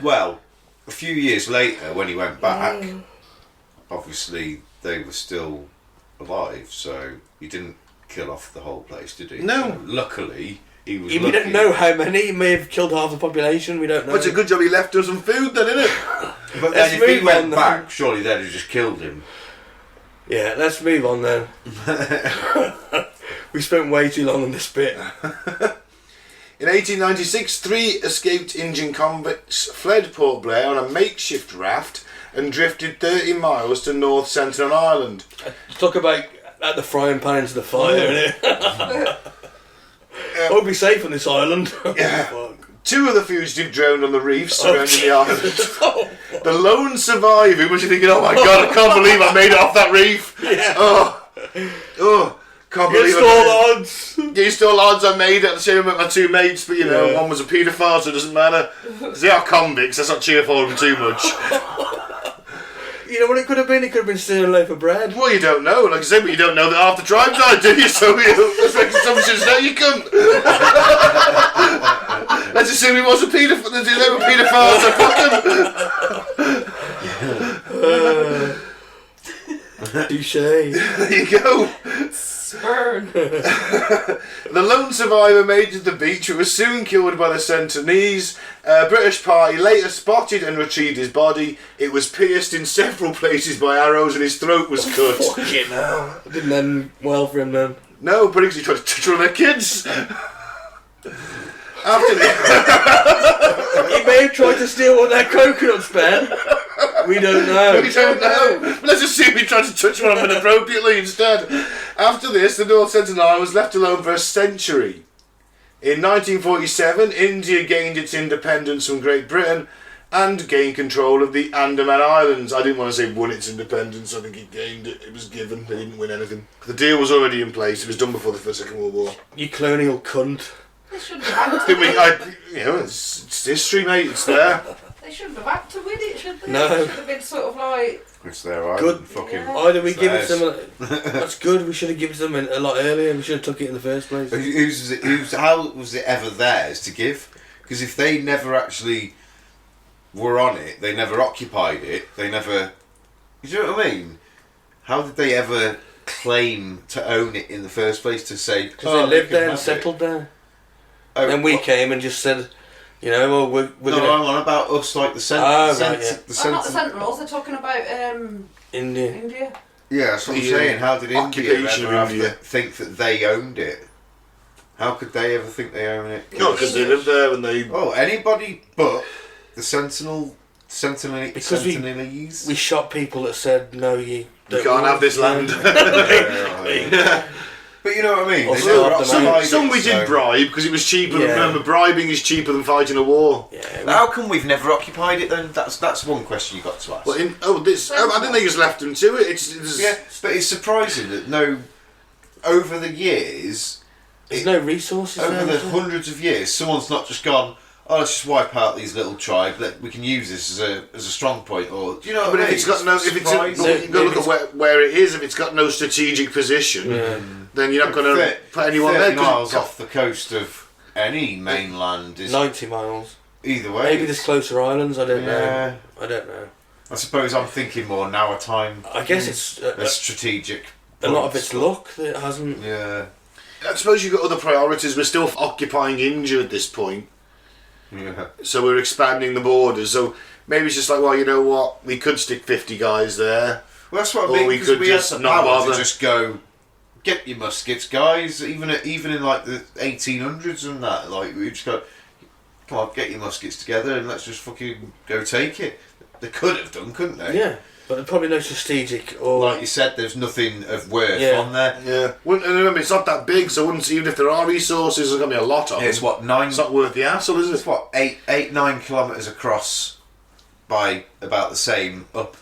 Speaker 4: Well, a few years later, when he went back, obviously they were still alive, so he didn't kill off the whole place, did he?
Speaker 1: No.
Speaker 4: So luckily, he was
Speaker 2: We
Speaker 4: lucky.
Speaker 2: don't know how many. He may have killed half the population. We don't know.
Speaker 1: Well, it's a good job he left us some food then, isn't it?
Speaker 4: But
Speaker 2: Let's
Speaker 4: then if he
Speaker 2: move
Speaker 4: went
Speaker 2: on,
Speaker 4: back, surely they'd have just killed him.
Speaker 2: Yeah, let's move on then. We spent way too long on this bit.
Speaker 1: In 1896, 3 escaped Indian convicts fled Port Blair on a makeshift raft and drifted 30 miles to North Sentinel Island.
Speaker 2: Talk about at the frying pan into the fire, innit? I would be safe on this island.
Speaker 1: Yeah.
Speaker 2: Fuck.
Speaker 1: 2 of the fugitives drowned on the reefs surrounding the island.
Speaker 2: Oh,
Speaker 1: The lone survivor was thinking, oh my god, I can't believe I made it off that reef.
Speaker 2: yeah.
Speaker 1: Oh, can't believe
Speaker 2: Against
Speaker 1: I made
Speaker 2: all
Speaker 1: it.
Speaker 2: odds.
Speaker 1: Against all odds, I made it. The same with my 2 mates, but you know,
Speaker 2: Yeah.
Speaker 1: one was a paedophile, so it doesn't matter. 'Cause they are convicts, that's not cheer for them too much.
Speaker 2: You know what it could have been? It could have been stealing a loaf of bread.
Speaker 1: Well, you don't know, like I said, but you don't know that half the tribe died, do you? So let's make assumptions now, you couldn't. Let's assume he was a paedophile, they were paedophiles, so fuck him.
Speaker 2: Touche.
Speaker 1: There you go.
Speaker 3: Burn.
Speaker 1: The lone survivor made it to the beach, but was soon killed by the Sentinelese. A British party later spotted and retrieved his body. It was pierced in several places by arrows and his throat was cut.
Speaker 2: Fucking hell. It didn't end well for him then.
Speaker 1: No, but because he tried to touch one of their kids. After the...
Speaker 2: He may have tried to steal one of their coconuts, Ben. We don't know.
Speaker 1: We don't know. But let's assume he tried to touch one of them inappropriately instead. After this, the North Sentinel Island was left alone for a century. In 1947, India gained its independence from Great Britain and gained control of the Andaman Islands. I didn't want to say won its independence, I think it gained it. It was given, they didn't win anything. The deal was already in place, it was done before the Second World War.
Speaker 2: You colonial cunt.
Speaker 3: They shouldn't have had
Speaker 1: Didn't we,
Speaker 3: to
Speaker 1: it's history, mate, it's there.
Speaker 3: They shouldn't have had to win it, should they?
Speaker 2: No.
Speaker 3: It should have been sort of like...
Speaker 4: It's their island.
Speaker 2: Good.
Speaker 4: Fucking.
Speaker 3: Yeah.
Speaker 2: Either we give it
Speaker 4: Theirs.
Speaker 2: some. That's good. We should have given them a lot earlier. We should have took it in the first place.
Speaker 4: How was it ever theirs to give? Because if they never actually were on it, they never occupied it, they never... You know what I mean? How did they ever claim to own it in the first place, to say...
Speaker 2: Because they lived there and settled there.
Speaker 4: Oh,
Speaker 2: And we
Speaker 4: what-
Speaker 2: came and just said, you know, well, we're
Speaker 4: No,
Speaker 2: gonna
Speaker 4: I'm on about us, like the
Speaker 2: Ah, right, yeah.
Speaker 3: Not the Sentinels, they're talking about
Speaker 2: India.
Speaker 3: India.
Speaker 4: Yeah, that's what I'm
Speaker 1: the,
Speaker 4: saying. How did India
Speaker 1: occupation
Speaker 4: ever
Speaker 1: of
Speaker 4: have
Speaker 1: India.
Speaker 4: to think that they owned it? How could they ever think they own it?
Speaker 1: No, because they lived there and they.
Speaker 4: Oh, anybody but the Sentinelese.
Speaker 2: Because we shot people that said, no, you
Speaker 1: can't have this land.
Speaker 4: Yeah. But you know what I mean?
Speaker 2: Or
Speaker 4: They never
Speaker 2: some
Speaker 4: occupied
Speaker 1: Some
Speaker 4: it,
Speaker 1: we did
Speaker 4: so-
Speaker 1: bribe because it was cheaper.
Speaker 2: Yeah.
Speaker 1: Remember, bribing is cheaper than fighting a war.
Speaker 2: Yeah,
Speaker 4: How come we've never occupied it then? That's one question you got to ask.
Speaker 1: Well, I think they just left them to it. It's
Speaker 4: Yeah, but it's surprising that over the years,
Speaker 2: there's no resources
Speaker 4: over
Speaker 2: there,
Speaker 4: the
Speaker 2: is there?
Speaker 4: hundreds of years, someone's not just gone, oh, let's just wipe out these little tribes. We can use this as a strong point, or do you know?
Speaker 1: But
Speaker 4: what I
Speaker 1: if
Speaker 4: mean?
Speaker 1: it's got no, if it's
Speaker 4: Surprising.
Speaker 1: you've got to look at where it is. If it's got no strategic position, then you're not going to put anyone there.
Speaker 4: 30 miles off the coast of any mainland is
Speaker 2: 90 miles.
Speaker 4: either way.
Speaker 2: Maybe there's closer islands, I don't
Speaker 4: Yeah.
Speaker 2: know. I don't know.
Speaker 4: I suppose I'm thinking more now a time.
Speaker 2: I guess it's
Speaker 4: A strategic.
Speaker 2: a lot of
Speaker 4: points.
Speaker 2: it's luck that it hasn't.
Speaker 4: Yeah.
Speaker 1: I suppose you've got other priorities. We're still occupying India at this point,
Speaker 4: Yeah.
Speaker 1: so we're expanding the borders. So maybe it's just like, well, you know what? We could stick 50 guys there.
Speaker 4: Well, that's what I
Speaker 1: Or
Speaker 4: mean.
Speaker 1: we
Speaker 4: 'Cause
Speaker 1: could
Speaker 4: we had
Speaker 1: just
Speaker 4: the
Speaker 1: not
Speaker 4: power to
Speaker 1: bother.
Speaker 4: just go, get your muskets, guys. Even in like the 1800s and that, like we just go, come on, get your muskets together and let's just fucking go take it. They could have done, couldn't they?
Speaker 2: Yeah, but there's probably no strategic or.
Speaker 4: Like you said, there's nothing of worth
Speaker 2: Yeah.
Speaker 4: on there.
Speaker 1: Yeah, and remember, it's not that big, so even if there are resources, there's going to be a lot of them.
Speaker 4: It's what
Speaker 1: It's not worth the hassle, is
Speaker 4: It's
Speaker 1: it?
Speaker 4: what 9 kilometres across by about the same up.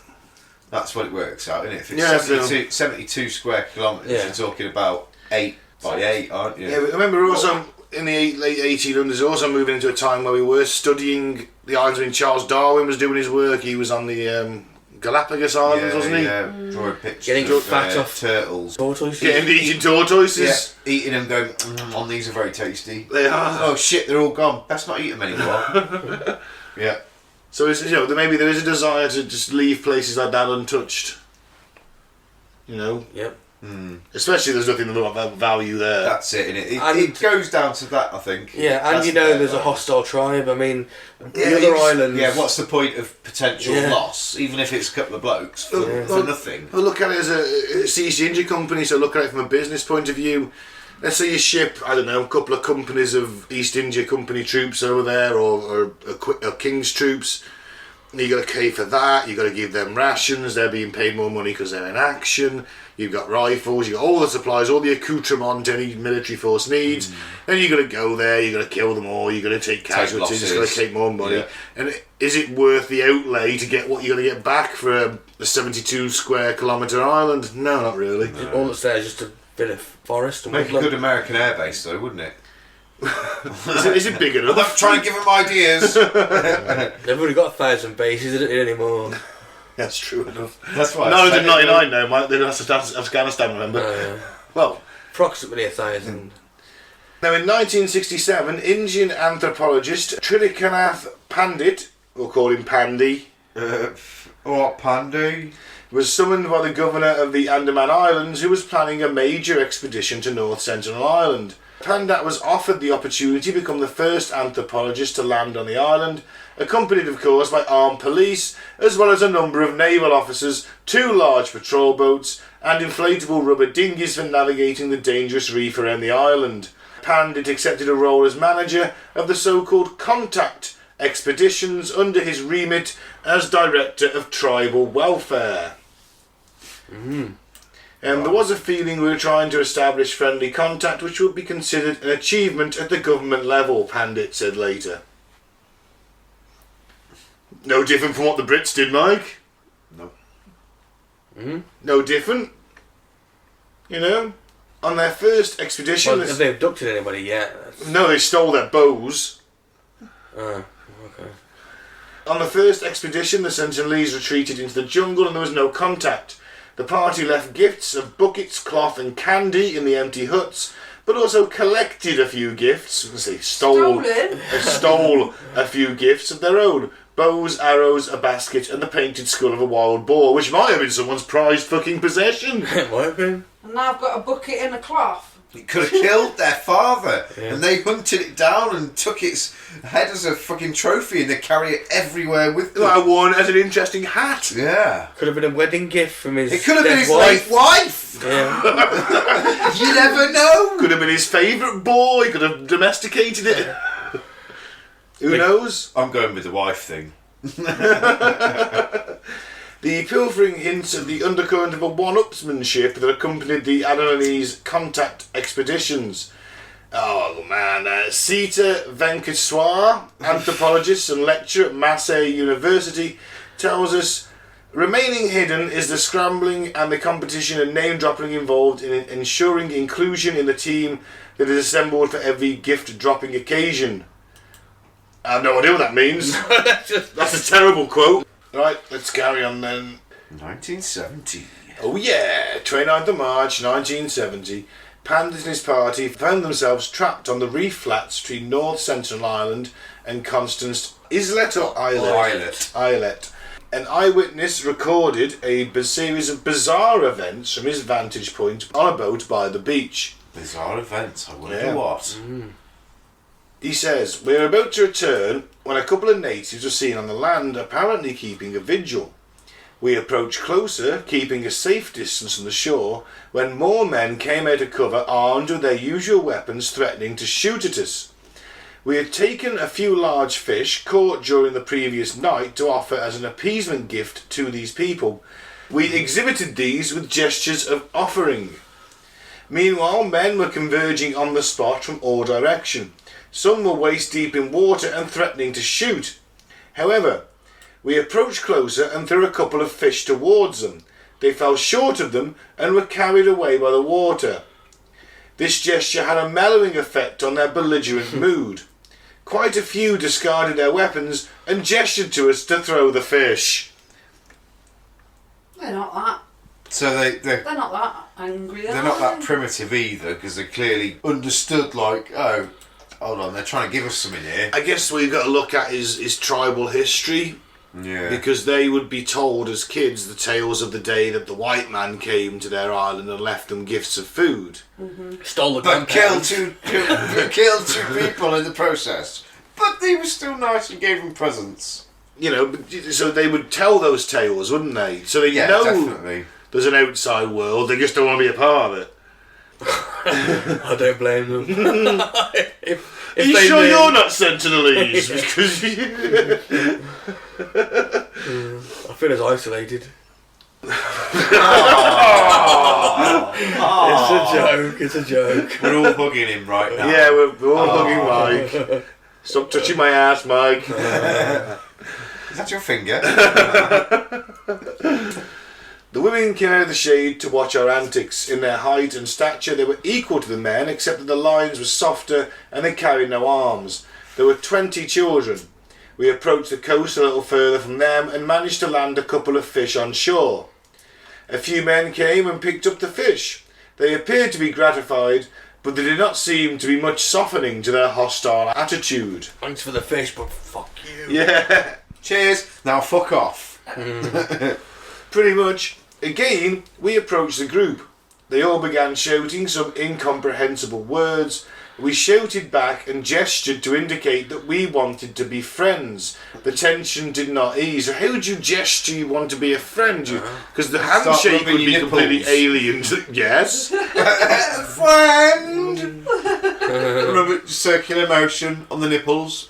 Speaker 4: That's what it works out, isn't it? If it's
Speaker 1: Yeah,
Speaker 4: 72 square kilometres,
Speaker 2: Yeah.
Speaker 4: you're talking about 8 by 8, aren't you?
Speaker 1: Yeah, but remember also in the late 1800s, also moving into a time where we were studying the islands. When Charles Darwin was doing his work, he was on the Galapagos Islands, wasn't he?
Speaker 4: Yeah, drawing pictures
Speaker 2: Getting
Speaker 4: of
Speaker 2: fat off
Speaker 4: turtles.
Speaker 2: tortoises.
Speaker 1: Getting eating tortoises.
Speaker 4: Yeah, eating them, going, on these are very tasty.
Speaker 1: They are.
Speaker 4: Oh shit, they're all gone. Best not eat them anymore. Yeah.
Speaker 1: So it's, maybe there is a desire to just leave places like that untouched.
Speaker 2: Yep.
Speaker 1: Especially there's nothing of value there.
Speaker 4: That's it, innit?
Speaker 2: And-
Speaker 4: It goes down to that, I think.
Speaker 2: Yeah, and
Speaker 4: That's
Speaker 2: there's a
Speaker 4: right.
Speaker 2: hostile tribe. I mean, the
Speaker 4: Yeah,
Speaker 2: other
Speaker 4: it's-
Speaker 2: islands.
Speaker 4: Yeah, what's the point of potential
Speaker 2: Yeah.
Speaker 4: loss, even if it's a couple of blokes, for nothing?
Speaker 1: Well, look at it as it's the East India Company, so look at it from a business point of view. Let's say you ship, I don't know, a couple of companies of East India Company troops over there, or King's troops. You got to pay for that. You got to give them rations. They're being paid more money because they're in action. You've got rifles. You got all the supplies, all the accoutrement any military force needs. And you got to go there. You got to kill them all. You got to take casualties. It's got to take more money.
Speaker 4: Yeah.
Speaker 1: And is it worth the outlay to get what you're going to get back for a 72 square kilometre island? No, not really.
Speaker 2: All that's there is just a bit of forest and
Speaker 4: Make a
Speaker 2: woodland.
Speaker 4: good American airbase, though, wouldn't it?
Speaker 1: Is it big enough?
Speaker 4: Don't try and give them ideas.
Speaker 2: They've already got 1,000 bases, they don't need any more.
Speaker 1: That's true enough.
Speaker 4: That's right.
Speaker 1: 999 now, Mike. They're in Afghanistan, remember? Well,
Speaker 2: Approximately 1,000.
Speaker 1: now in 1967, Indian anthropologist Trilokanath Pandit, we'll call him Pandy,
Speaker 4: What, Pandy?
Speaker 1: was summoned by the governor of the Andaman Islands, who was planning a major expedition to North Sentinel Island. Pandit was offered the opportunity to become the first anthropologist to land on the island, accompanied of course by armed police, as well as a number of naval officers, 2 large patrol boats, and inflatable rubber dinghies for navigating the dangerous reef around the island. Pandit accepted a role as manager of the so-called contact expeditions under his remit as Director of Tribal Welfare. And there was a feeling we were trying to establish friendly contact which would be considered an achievement at the government level, Pandit said later. No different from what the Brits did, Mike.
Speaker 4: No.
Speaker 1: No different. On their first expedition...
Speaker 2: Well, have they abducted anybody yet?
Speaker 1: No, they stole their bows.
Speaker 2: Okay.
Speaker 1: On the first expedition, the Sentinelese retreated into the jungle and there was no contact. The party left gifts of buckets, cloth and candy in the empty huts, but also collected a few gifts. They stole a few gifts of their own. Bows, arrows, a basket and the painted skull of a wild boar, which might have been someone's prized fucking possession.
Speaker 2: It might have been.
Speaker 3: And now I've got a bucket and a cloth.
Speaker 4: It could have killed their father, and they hunted it down and took its head as a fucking trophy, and they carry it everywhere with them.
Speaker 1: I wore it as an interesting hat.
Speaker 4: Yeah.
Speaker 2: Could have been a wedding gift from his.
Speaker 4: It could have been
Speaker 2: dead
Speaker 4: his late wife.
Speaker 2: Yeah.
Speaker 4: You never know.
Speaker 1: Could have been his favourite boy. Could have domesticated it. Who knows?
Speaker 4: I'm going with the wife thing.
Speaker 1: The pilfering hints at the undercurrent of a one-upsmanship that accompanied the Sentinelese contact expeditions. Oh man, Sita Venkateswar, anthropologist and lecturer at Massey University, tells us remaining hidden is the scrambling and the competition and name-dropping involved in ensuring inclusion in the team that is assembled for every gift-dropping occasion. I have no idea what that means. That's a terrible quote. Right, let's carry on then.
Speaker 4: 1970.
Speaker 1: Oh yeah, 29th of March 1970, Pandas and his party found themselves trapped on the reef flats between North Sentinel Island and Constance Islet or Islet? Islet. An eyewitness recorded a series of bizarre events from his vantage point on a boat by the beach.
Speaker 4: Bizarre events, I wonder what.
Speaker 1: He says, "We're about to return when a couple of natives were seen on the land, apparently keeping a vigil. We approached closer, keeping a safe distance from the shore, when more men came out of cover armed with their usual weapons, threatening to shoot at us. We had taken a few large fish caught during the previous night to offer as an appeasement gift to these people. We exhibited these with gestures of offering. Meanwhile, men were converging on the spot from all directions. Some were waist deep in water and threatening to shoot. However, we approached closer and threw a couple of fish towards them. They fell short of them and were carried away by the water. This gesture had a mellowing effect on their belligerent mood. Quite a few discarded their weapons and gestured to us to throw the fish."
Speaker 3: They're not that.
Speaker 4: So
Speaker 3: They're not that angry.
Speaker 4: they're not that primitive either, because they clearly understood, like, oh, hold on, they're trying to give us something here.
Speaker 1: I guess what you've got to look at is tribal history.
Speaker 4: Yeah.
Speaker 1: Because they would be told as kids the tales of the day that the white man came to their island and left them gifts of food.
Speaker 2: Stole the
Speaker 4: But
Speaker 2: gunpowder.
Speaker 4: killed two people in the process. But they were still nice and gave them presents.
Speaker 1: You know, so they would tell those tales, wouldn't they? So they know
Speaker 4: Definitely.
Speaker 1: there's an outside world, they just don't want to be a part of it.
Speaker 2: I don't blame them. if
Speaker 1: Are you
Speaker 2: they
Speaker 1: sure
Speaker 2: knew-
Speaker 1: you're not Sentinelese? Because
Speaker 2: I feel as isolated. It's a joke.
Speaker 4: We're all hugging him right now.
Speaker 1: yeah, we're all hugging Mike. Stop touching my ass, Mike.
Speaker 4: Is that your finger?
Speaker 1: The women came out of the shade to watch our antics. In their height and stature, they were equal to the men, except that the lines were softer and they carried no arms. There were 20 children. We approached the coast a little further from them and managed to land a couple of fish on shore. A few men came and picked up the fish. They appeared to be gratified, but there did not seem to be much softening to their hostile attitude.
Speaker 2: Thanks for the fish, but fuck you.
Speaker 1: Yeah,
Speaker 4: Cheers. Now fuck off.
Speaker 1: pretty much. Again, we approached the group. They all began shouting some incomprehensible words. We shouted back and gestured to indicate that we wanted to be friends. The tension did not ease. So how would you gesture you want to be a friend? Because the
Speaker 4: Start
Speaker 1: handshake
Speaker 4: rubbing
Speaker 1: would be
Speaker 4: your
Speaker 1: completely
Speaker 4: nipples.
Speaker 1: alien to... Yes?
Speaker 4: Friend. Rub circular motion on the nipples.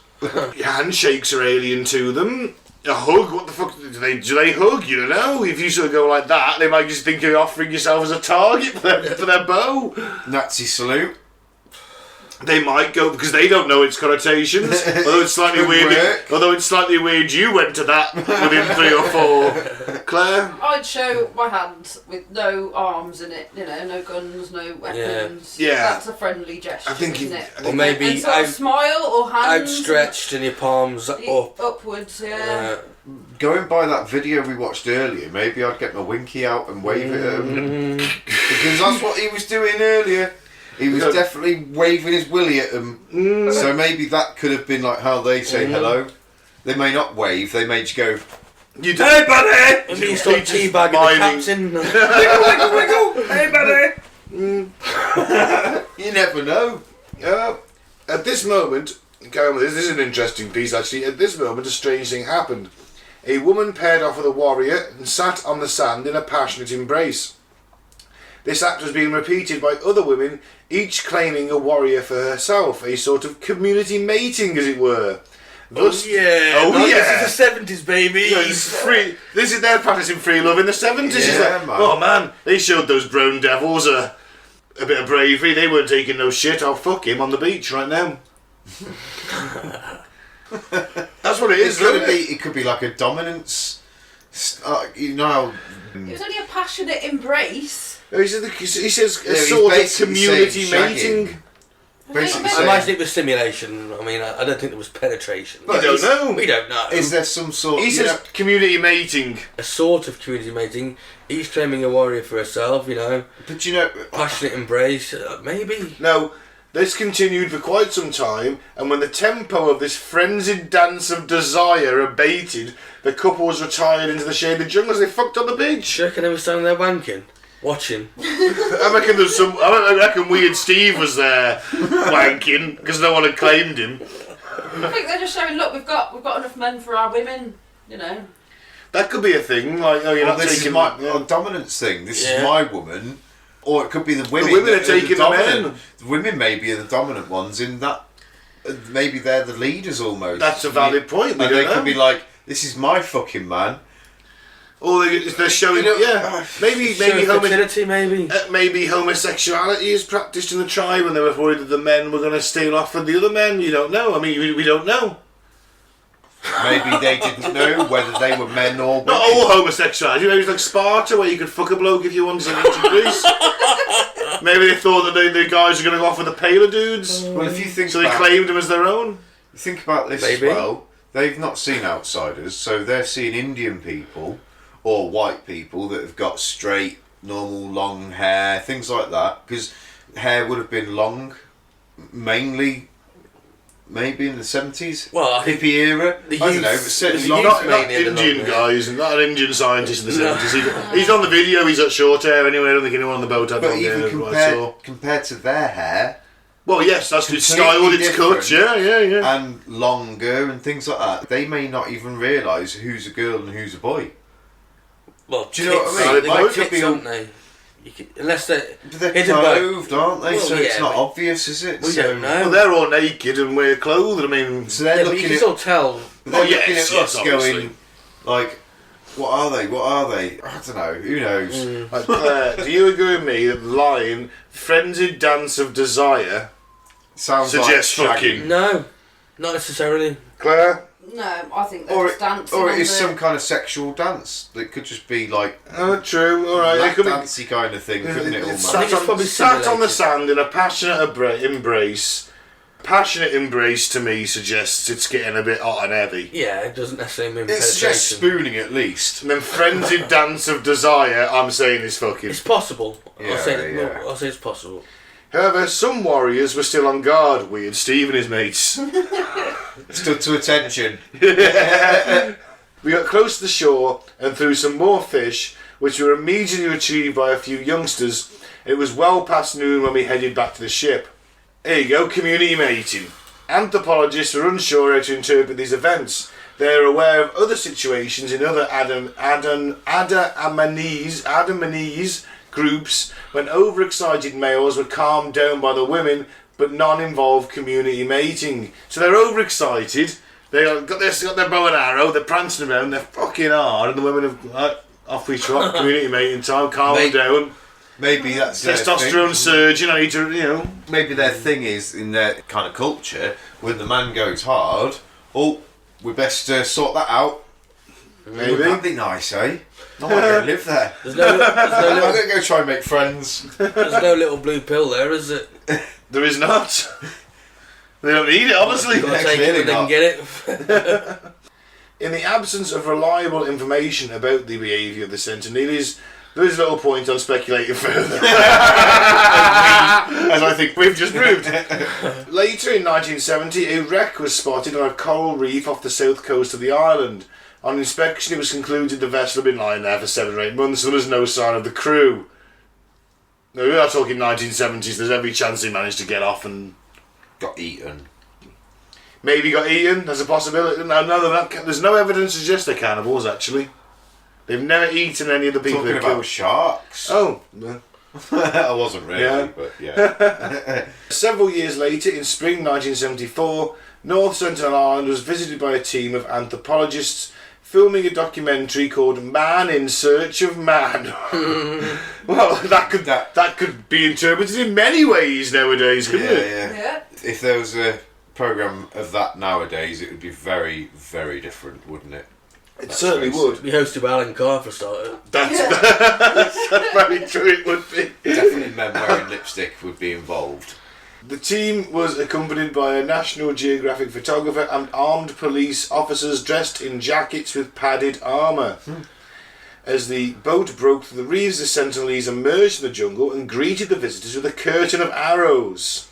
Speaker 1: Handshakes are alien to them. A hug? What the fuck? Do they hug? You don't know. If you sort of go like that, they might just think you're offering yourself as a target for their bow.
Speaker 4: Nazi salute.
Speaker 1: They might go because they don't know its connotations. Although it's slightly
Speaker 4: Could
Speaker 1: weird.
Speaker 4: work.
Speaker 1: Although it's slightly weird, you went to that within 3 or 4. Claire,
Speaker 3: I'd show my hand with no arms in it, no guns, no weapons.
Speaker 1: Yeah.
Speaker 3: That's a friendly gesture,
Speaker 1: I think
Speaker 3: isn't
Speaker 1: you-
Speaker 3: it?
Speaker 1: I
Speaker 2: Or
Speaker 1: think-
Speaker 2: maybe
Speaker 3: And sort of smile or hands
Speaker 2: outstretched and your palms up.
Speaker 3: upwards, yeah.
Speaker 4: Going by that video we watched earlier, maybe I'd get my winky out and wave it at him. Because that's what he was doing earlier. He was
Speaker 1: Yeah.
Speaker 4: definitely waving his willy at them. So maybe that could have been like how they say hello. They may not wave, they may just go,
Speaker 1: you
Speaker 4: "Hey buddy!"
Speaker 2: And you start
Speaker 1: Peter's
Speaker 2: teabagging
Speaker 1: smiling.
Speaker 2: the captain.
Speaker 4: Wiggle, wiggle, wiggle! Hey buddy! You never know.
Speaker 1: At this moment, going with this is an interesting piece actually. At this moment, a strange thing happened. A woman paired off with a warrior and sat on the sand in a passionate embrace. This act was being repeated by other women, each claiming a warrior for herself, a sort of community mating, as it were. Thus,
Speaker 2: This is the 70s, baby.
Speaker 1: it's free. This is their practicing free love in the 70s. It's
Speaker 4: Yeah,
Speaker 1: like,
Speaker 4: man.
Speaker 1: oh man, they showed those brown devils a bit of bravery. They weren't taking no shit. I'll fuck him on the beach right now. That's what it is. Isn't it?
Speaker 4: It could be like a dominance. You know.
Speaker 3: It was only a passionate embrace.
Speaker 1: He says a
Speaker 4: he's
Speaker 1: sort of
Speaker 4: basically
Speaker 1: community
Speaker 4: saying
Speaker 1: mating.
Speaker 4: shagging. Basically
Speaker 3: Maybe-
Speaker 2: I
Speaker 4: saying-
Speaker 2: imagine it was simulation. I mean, I don't think there was penetration.
Speaker 1: We don't know.
Speaker 2: We don't know.
Speaker 4: Is there some sort?
Speaker 1: He
Speaker 4: you
Speaker 1: says
Speaker 4: know,
Speaker 1: community mating.
Speaker 2: A sort of community mating, each claiming a warrior for herself, you know.
Speaker 4: but you know,
Speaker 2: Passionate embrace, maybe.
Speaker 1: Now, this continued for quite some time, and when the tempo of this frenzied dance of desire abated, the couples retired into the shaded jungle as they fucked on the beach.
Speaker 2: Do you reckon they were standing there wanking? Watching?
Speaker 1: I reckon there's some. I reckon Weird Steve was there wanking because no one had claimed him.
Speaker 3: I think they're just showing, look, we've got enough men for our women, you know.
Speaker 1: That could be a thing. Like, oh, you're
Speaker 4: well,
Speaker 1: not
Speaker 4: this
Speaker 1: taking
Speaker 4: is my
Speaker 1: yeah.
Speaker 4: dominance thing. This
Speaker 2: Yeah.
Speaker 4: is my woman, or it could be the women.
Speaker 1: The women are
Speaker 4: that
Speaker 1: taking the
Speaker 4: dominant.
Speaker 1: men.
Speaker 4: The women maybe are the dominant ones in that. Maybe they're the leaders almost.
Speaker 1: That's a valid point. We
Speaker 4: And
Speaker 1: don't
Speaker 4: they
Speaker 1: know.
Speaker 4: could be like, "This is my fucking man."
Speaker 1: Or they're showing.
Speaker 4: You know,
Speaker 1: yeah, maybe
Speaker 2: Showing fertility, maybe.
Speaker 1: maybe homosexuality is practiced in the tribe, and they were worried that the men were going to steal off with the other men. You don't know. I mean, we don't know.
Speaker 4: Maybe they didn't know whether they were men or women.
Speaker 1: Not all homosexuality. Maybe it's like Sparta, where you could fuck a bloke if you wanted to ancient Greece. Maybe they thought that the guys were going to go off with the paler dudes,
Speaker 4: Well, if you think
Speaker 1: so they
Speaker 4: about,
Speaker 1: claimed them as their own.
Speaker 4: think about this
Speaker 2: Maybe.
Speaker 4: as well, they've not seen outsiders, so they're seeing Indian people or white people that have got straight, normal, long hair, things like that, because hair would have been long, mainly, maybe in the 70s,
Speaker 2: Well, I think
Speaker 4: hippie era.
Speaker 2: the
Speaker 4: I don't
Speaker 2: youth-
Speaker 4: know, but certainly
Speaker 2: the
Speaker 4: long
Speaker 2: youth
Speaker 1: Not
Speaker 4: hair.
Speaker 2: mainly in the
Speaker 1: Indian
Speaker 2: long
Speaker 1: guys, and not an Indian scientist in the 70s. He's on the video, he's got short hair anyway. I don't think anyone on the boat had
Speaker 4: But
Speaker 1: long hair.
Speaker 4: even
Speaker 1: what I saw.
Speaker 4: compared to their hair,
Speaker 1: Well, yes, that's it's
Speaker 4: completely
Speaker 1: styled, it's cut,
Speaker 4: different.
Speaker 1: yeah.
Speaker 4: and longer and things like that, they may not even realise who's a girl and who's a boy.
Speaker 2: well,
Speaker 4: Do you know what I
Speaker 2: tits,
Speaker 1: mean?
Speaker 2: They
Speaker 1: Like,
Speaker 2: like
Speaker 4: could
Speaker 2: tits,
Speaker 4: be
Speaker 2: aren't they? You can, unless they're
Speaker 4: But they're
Speaker 2: hidden by...
Speaker 4: clothed, aren't they?
Speaker 2: Well,
Speaker 4: So it's
Speaker 2: yeah,
Speaker 4: not
Speaker 2: but-
Speaker 4: obvious, is it?
Speaker 2: We
Speaker 4: So-
Speaker 2: don't know.
Speaker 1: Well, they're all naked and wear clothes. I mean,
Speaker 4: So they're
Speaker 2: Yeah, but you
Speaker 4: looking
Speaker 2: can
Speaker 4: at,
Speaker 2: still tell.
Speaker 4: they're
Speaker 1: Oh,
Speaker 4: looking
Speaker 1: yes,
Speaker 4: at
Speaker 1: yes,
Speaker 4: us
Speaker 1: obviously.
Speaker 4: going, like, what are they? What are they? I don't know. Who knows?
Speaker 1: like, Claire, do you agree with me that the line "frenzied dance of desire"
Speaker 4: Sounds
Speaker 1: suggests
Speaker 4: like shagging.
Speaker 1: fucking?
Speaker 2: No, not necessarily.
Speaker 1: Claire?
Speaker 3: No, I think they're
Speaker 4: Or
Speaker 3: just dancing
Speaker 4: or
Speaker 3: on
Speaker 4: it is
Speaker 3: the...
Speaker 4: some kind of sexual dance that could just be like
Speaker 1: Oh, true. All right.
Speaker 4: lap
Speaker 1: It could be.
Speaker 4: dancey kind of thing, couldn't it?
Speaker 1: It's
Speaker 4: Almost?
Speaker 2: I think
Speaker 1: sat,
Speaker 2: it's probably
Speaker 1: sat on the
Speaker 2: simulated.
Speaker 1: sand in a passionate embrace. Passionate embrace to me suggests it's getting a bit hot and heavy.
Speaker 2: Yeah, it doesn't necessarily mean
Speaker 4: It's just
Speaker 2: penetration.
Speaker 4: spooning at least.
Speaker 1: And then frenzied dance of desire, I'm saying is fucking.
Speaker 2: It's possible.
Speaker 4: Yeah,
Speaker 2: I'll say it's possible.
Speaker 1: However, some warriors were still on guard. Weird Steve and his mates.
Speaker 4: Stood to attention.
Speaker 1: We got close to the shore and threw some more fish, which were immediately retrieved by a few youngsters. It was well past noon when we headed back to the ship. Here you go, community mating. Anthropologists are unsure how to interpret these events. They are aware of other situations in other Adamese groups when overexcited males were calmed down by the women, but none involved community mating. So they're overexcited. They got their bow and arrow. They're prancing around. They're fucking hard, and the women have off we trot. Community mating time. Calm them
Speaker 4: Mate.
Speaker 1: down.
Speaker 4: Maybe that's their
Speaker 1: Testosterone
Speaker 4: thing.
Speaker 1: surge. I need to.
Speaker 4: Maybe their thing is in their kind of culture when the man goes hard. Oh, we best sort that out.
Speaker 1: Maybe.
Speaker 4: That'd be nice, eh? I'm not going to live there.
Speaker 2: There's no
Speaker 4: I'm
Speaker 2: little,
Speaker 4: going to go try and make friends.
Speaker 2: there's no little blue pill there, is it?
Speaker 1: There is not. They don't need it, honestly.
Speaker 2: You've got to take it
Speaker 4: clearly
Speaker 2: when they can
Speaker 4: not.
Speaker 2: get it.
Speaker 1: In the absence of reliable information about the behaviour of the Sentinelese, there is little point on speculating further. As I think we've just proved. Later in 1970, a wreck was spotted on a coral reef off the south coast of the island. On inspection, it was concluded the vessel had been lying there for 7 or 8 months, and there was no sign of the crew. No, we are talking 1970s. There's every chance they managed to get off and
Speaker 4: Got eaten.
Speaker 1: maybe got eaten. There's a possibility. No, there's no evidence to suggest they're cannibals, actually. They've never eaten any of the people
Speaker 4: Talking
Speaker 1: they've
Speaker 4: about
Speaker 1: killed.
Speaker 4: sharks.
Speaker 1: Oh, no.
Speaker 4: I wasn't really,
Speaker 1: Yeah.
Speaker 4: but yeah.
Speaker 1: Several years later, in spring 1974, North Sentinel Island was visited by a team of anthropologists filming a documentary called "Man in Search of Man." Well, that could be interpreted in many ways nowadays, couldn't it?
Speaker 3: Yeah.
Speaker 4: If there was a program of that nowadays, it would be very, very different, wouldn't it?
Speaker 1: It certainly
Speaker 4: face
Speaker 1: would.
Speaker 2: We hosted by Alan Carr for starter.
Speaker 1: That's very true. It would be.
Speaker 4: Definitely men wearing lipstick would be involved.
Speaker 1: The team was accompanied by a National Geographic photographer and armed police officers dressed in jackets with padded armour. As the boat broke through the reefs, the Sentinelese emerged from the jungle and greeted the visitors with a curtain of arrows.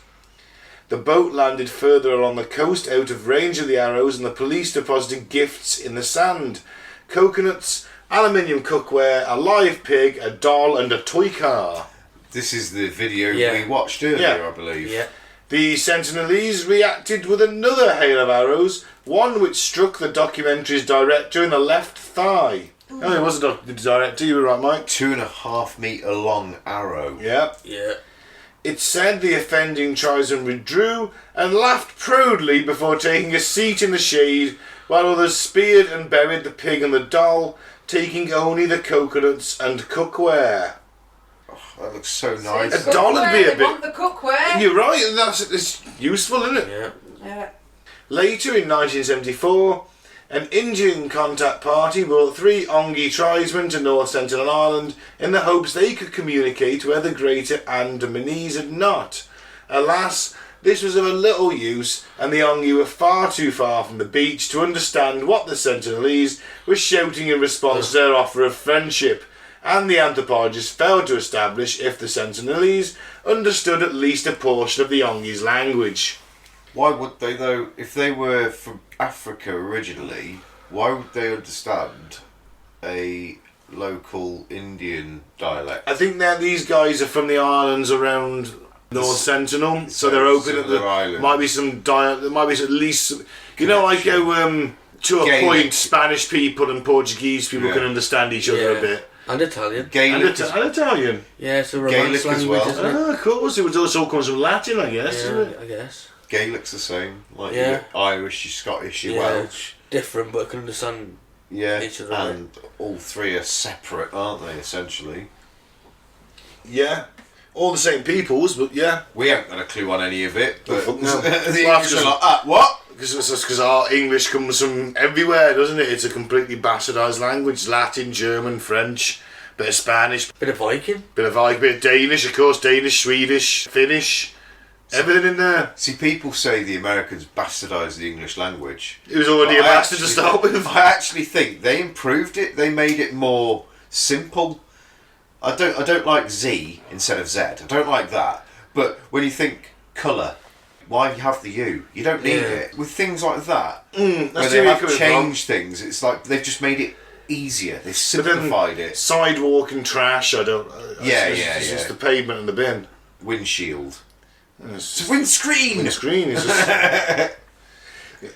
Speaker 1: The boat landed further along the coast, out of range of the arrows, and the police deposited gifts in the sand. Coconuts, aluminium cookware, a live pig, a doll and a toy car.
Speaker 4: This is the video
Speaker 2: Yeah.
Speaker 4: we watched earlier,
Speaker 1: Yeah.
Speaker 4: I believe.
Speaker 2: Yeah.
Speaker 1: The Sentinelese reacted with another hail of arrows, one which struck the documentary's director in the left thigh. Oh, it was the director, you were right, Mike.
Speaker 4: 2.5 metre long arrow.
Speaker 1: Yeah.
Speaker 2: Yeah.
Speaker 1: It said the offending tribesman withdrew and laughed proudly before taking a seat in the shade, while others speared and buried the pig and the doll, taking only the coconuts and cookware.
Speaker 4: That looks so
Speaker 3: See,
Speaker 4: nice.
Speaker 1: A doll would be a
Speaker 3: they
Speaker 1: bit-
Speaker 3: want the cookware.
Speaker 1: You're right, and it's useful, isn't it?
Speaker 2: Yeah.
Speaker 3: Yeah.
Speaker 1: Later in 1974, an Indian contact party brought 3 Ongi tribesmen to North Sentinel Island in the hopes they could communicate where the greater Andamanese had not. Alas, this was of a little use, and the Ongi were far too far from the beach to understand what the Sentinelese were shouting in response to their offer of friendship, and the anthropologists failed to establish if the Sentinelese understood at least a portion of the Ongi's language.
Speaker 4: Why would they, though? If they were from Africa originally, why would they understand a local Indian dialect?
Speaker 1: I think that these guys are from the islands around North Sentinel, so they're hoping that there
Speaker 4: island.
Speaker 1: might be some there might be at least some, you know, like how to a
Speaker 4: Gaelic.
Speaker 1: point Spanish people and Portuguese people
Speaker 4: Yeah.
Speaker 1: can understand each other a bit,
Speaker 2: And Italian.
Speaker 1: and,
Speaker 4: Gaelic,
Speaker 1: and Italian.
Speaker 2: Yeah, it's a Romance
Speaker 4: Gaelic as
Speaker 2: language,
Speaker 4: well.
Speaker 2: isn't it?
Speaker 1: Ah, of course, it also comes from Latin, I guess, isn't
Speaker 2: Yeah,
Speaker 1: it?
Speaker 2: I guess.
Speaker 4: Gaelic's the same. Like
Speaker 2: Yeah.
Speaker 4: you're Irish, you're Scottish, you're
Speaker 2: Yeah.
Speaker 4: Welsh.
Speaker 2: Different, but can understand.
Speaker 4: Yeah,
Speaker 2: Each other,
Speaker 4: and all 3 are separate, aren't they, essentially?
Speaker 1: Yeah, all the same peoples, but yeah,
Speaker 4: We haven't got a clue on any of it, but
Speaker 1: fuck no.
Speaker 4: the
Speaker 1: Well,
Speaker 4: English are like, what?
Speaker 1: because our English comes from everywhere, doesn't it? It's a completely bastardised language: Latin, German, French, bit of Spanish.
Speaker 2: Bit of Viking.
Speaker 1: Bit of Danish, of course, Danish, Swedish, Finnish, everything in there.
Speaker 4: See, people say the Americans bastardised the English language.
Speaker 1: It was already a
Speaker 4: But I
Speaker 1: bastard to
Speaker 4: actually-
Speaker 1: start with.
Speaker 4: I actually think they improved it. They made it more simple. I don't like Z instead of Z. I don't like that. But when you think colour, why have the U? You don't need
Speaker 2: Yeah.
Speaker 4: it. With things like that, where
Speaker 1: That's
Speaker 4: they
Speaker 1: where you're
Speaker 4: have
Speaker 1: coming
Speaker 4: changed things, it's like they've just made it easier. They've
Speaker 1: But then
Speaker 4: simplified it.
Speaker 1: Sidewalk and trash, I don't.
Speaker 4: Yeah,
Speaker 1: it's,
Speaker 4: yeah,
Speaker 1: it's
Speaker 4: yeah.
Speaker 1: just the pavement and the bin.
Speaker 4: Windshield.
Speaker 1: It's
Speaker 4: It's a windscreen!
Speaker 1: the screen is just.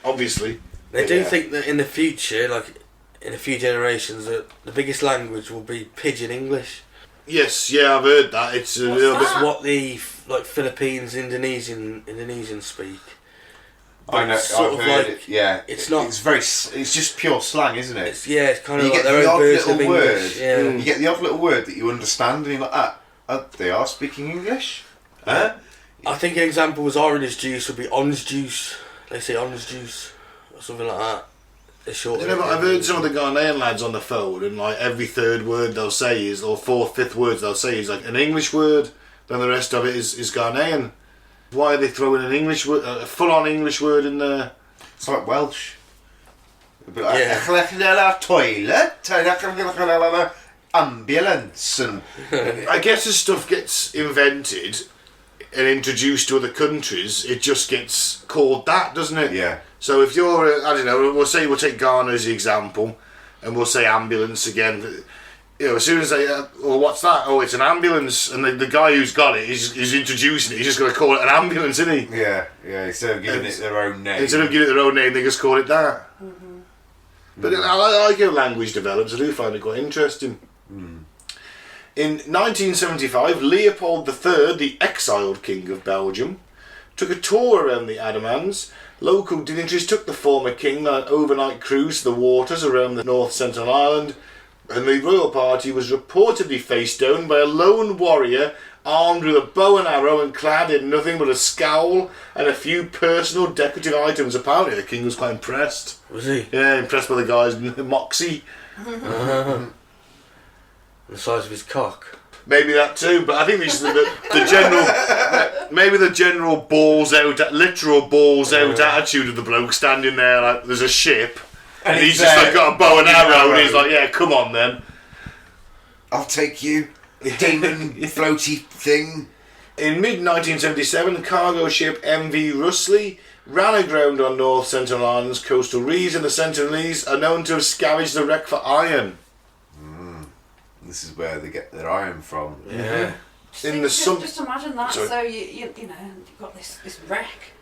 Speaker 1: Obviously.
Speaker 2: They do
Speaker 1: Yeah.
Speaker 2: think that in the future, like in a few generations, that the biggest language will be Pidgin English.
Speaker 1: Yes, yeah, I've heard that. It's a
Speaker 3: What's
Speaker 1: little
Speaker 3: that?
Speaker 1: bit.
Speaker 2: What the Philippines, Indonesian speak.
Speaker 4: I know.
Speaker 2: Sort
Speaker 4: I've
Speaker 2: of
Speaker 4: heard
Speaker 2: like-
Speaker 4: it. Yeah,
Speaker 2: it's not-
Speaker 4: It's very. It's just pure slang, isn't it?
Speaker 2: It's kind of
Speaker 4: You
Speaker 2: like
Speaker 4: get
Speaker 2: their
Speaker 4: the
Speaker 2: own
Speaker 4: odd
Speaker 2: version of
Speaker 4: little
Speaker 2: English.
Speaker 4: word.
Speaker 2: Yeah.
Speaker 4: You get the odd little word that you understand, and you're like, they are speaking English. Huh?
Speaker 2: I think an example was orange juice would be orange juice. They say orange juice or something like that. It's short.
Speaker 1: You know, but I've heard some of the Ghanaian lads on the phone, and like every third word they'll say is, or fourth, fifth words they'll say is like an English word, then the rest of it is Ghanaian. Why are they throwing an English word, a full-on English word in there?
Speaker 4: It's like Welsh. It'd be like,
Speaker 2: Yeah.
Speaker 4: toilet, ambulance, and
Speaker 1: I guess as stuff gets invented and introduced to other countries, it just gets called that, doesn't it?
Speaker 4: yeah.
Speaker 1: So if you're, I don't know, we'll take Ghana as the example, and we'll say ambulance again. as soon as they, well, what's that? Oh, it's an ambulance, and the guy who's got it is introducing it. He's just going to call it an ambulance, isn't he?
Speaker 4: Yeah. Instead of giving it their own name.
Speaker 1: Instead of giving it their own name, they just call it that.
Speaker 3: Mm-hmm.
Speaker 1: But I like how language develops. I do find it quite interesting. In 1975, Leopold III, the exiled king of Belgium, took a tour around the Andamans. Local dignitaries took the former king on an overnight cruise to the waters around the North Sentinel Island, and the royal party was reportedly faced down by a lone warrior armed with a bow and arrow and clad in nothing but a scowl and a few personal decorative items. Apparently the king was quite impressed.
Speaker 2: Was he?
Speaker 1: Yeah, impressed by the guy's moxie.
Speaker 2: The size of his cock.
Speaker 1: Maybe that too, but I think this is the general, maybe the general literal balls out attitude of the bloke standing there like there's a ship, and he's just like got a bow and arrow, and he's like, yeah, come on then.
Speaker 4: I'll take you, demon floaty thing.
Speaker 1: In mid-1977, cargo ship MV Russley ran aground on North Sentinel Island's coastal reefs, and the Sentinelese are known to have scavenged the wreck for iron.
Speaker 4: This is where they get their iron from.
Speaker 2: Yeah.
Speaker 3: Just imagine that.
Speaker 1: Sorry.
Speaker 3: So you've got this wreck,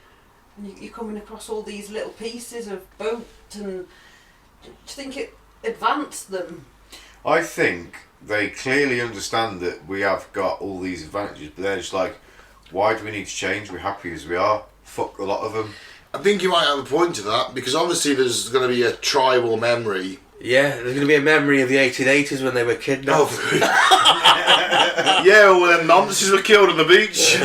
Speaker 3: and you're coming across all these little pieces of boat, and do you think it advanced them?
Speaker 4: I think they clearly understand that we have got all these advantages, but they're just like, why do we need to change? We're happy as we are. Fuck a lot of them.
Speaker 1: I think you might have a point to that, because obviously there's going to be a tribal memory.
Speaker 2: Yeah, there's going to be a memory of the 1880s when they were kidnapped.
Speaker 1: Yeah, well, them nonsenses were killed on the beach.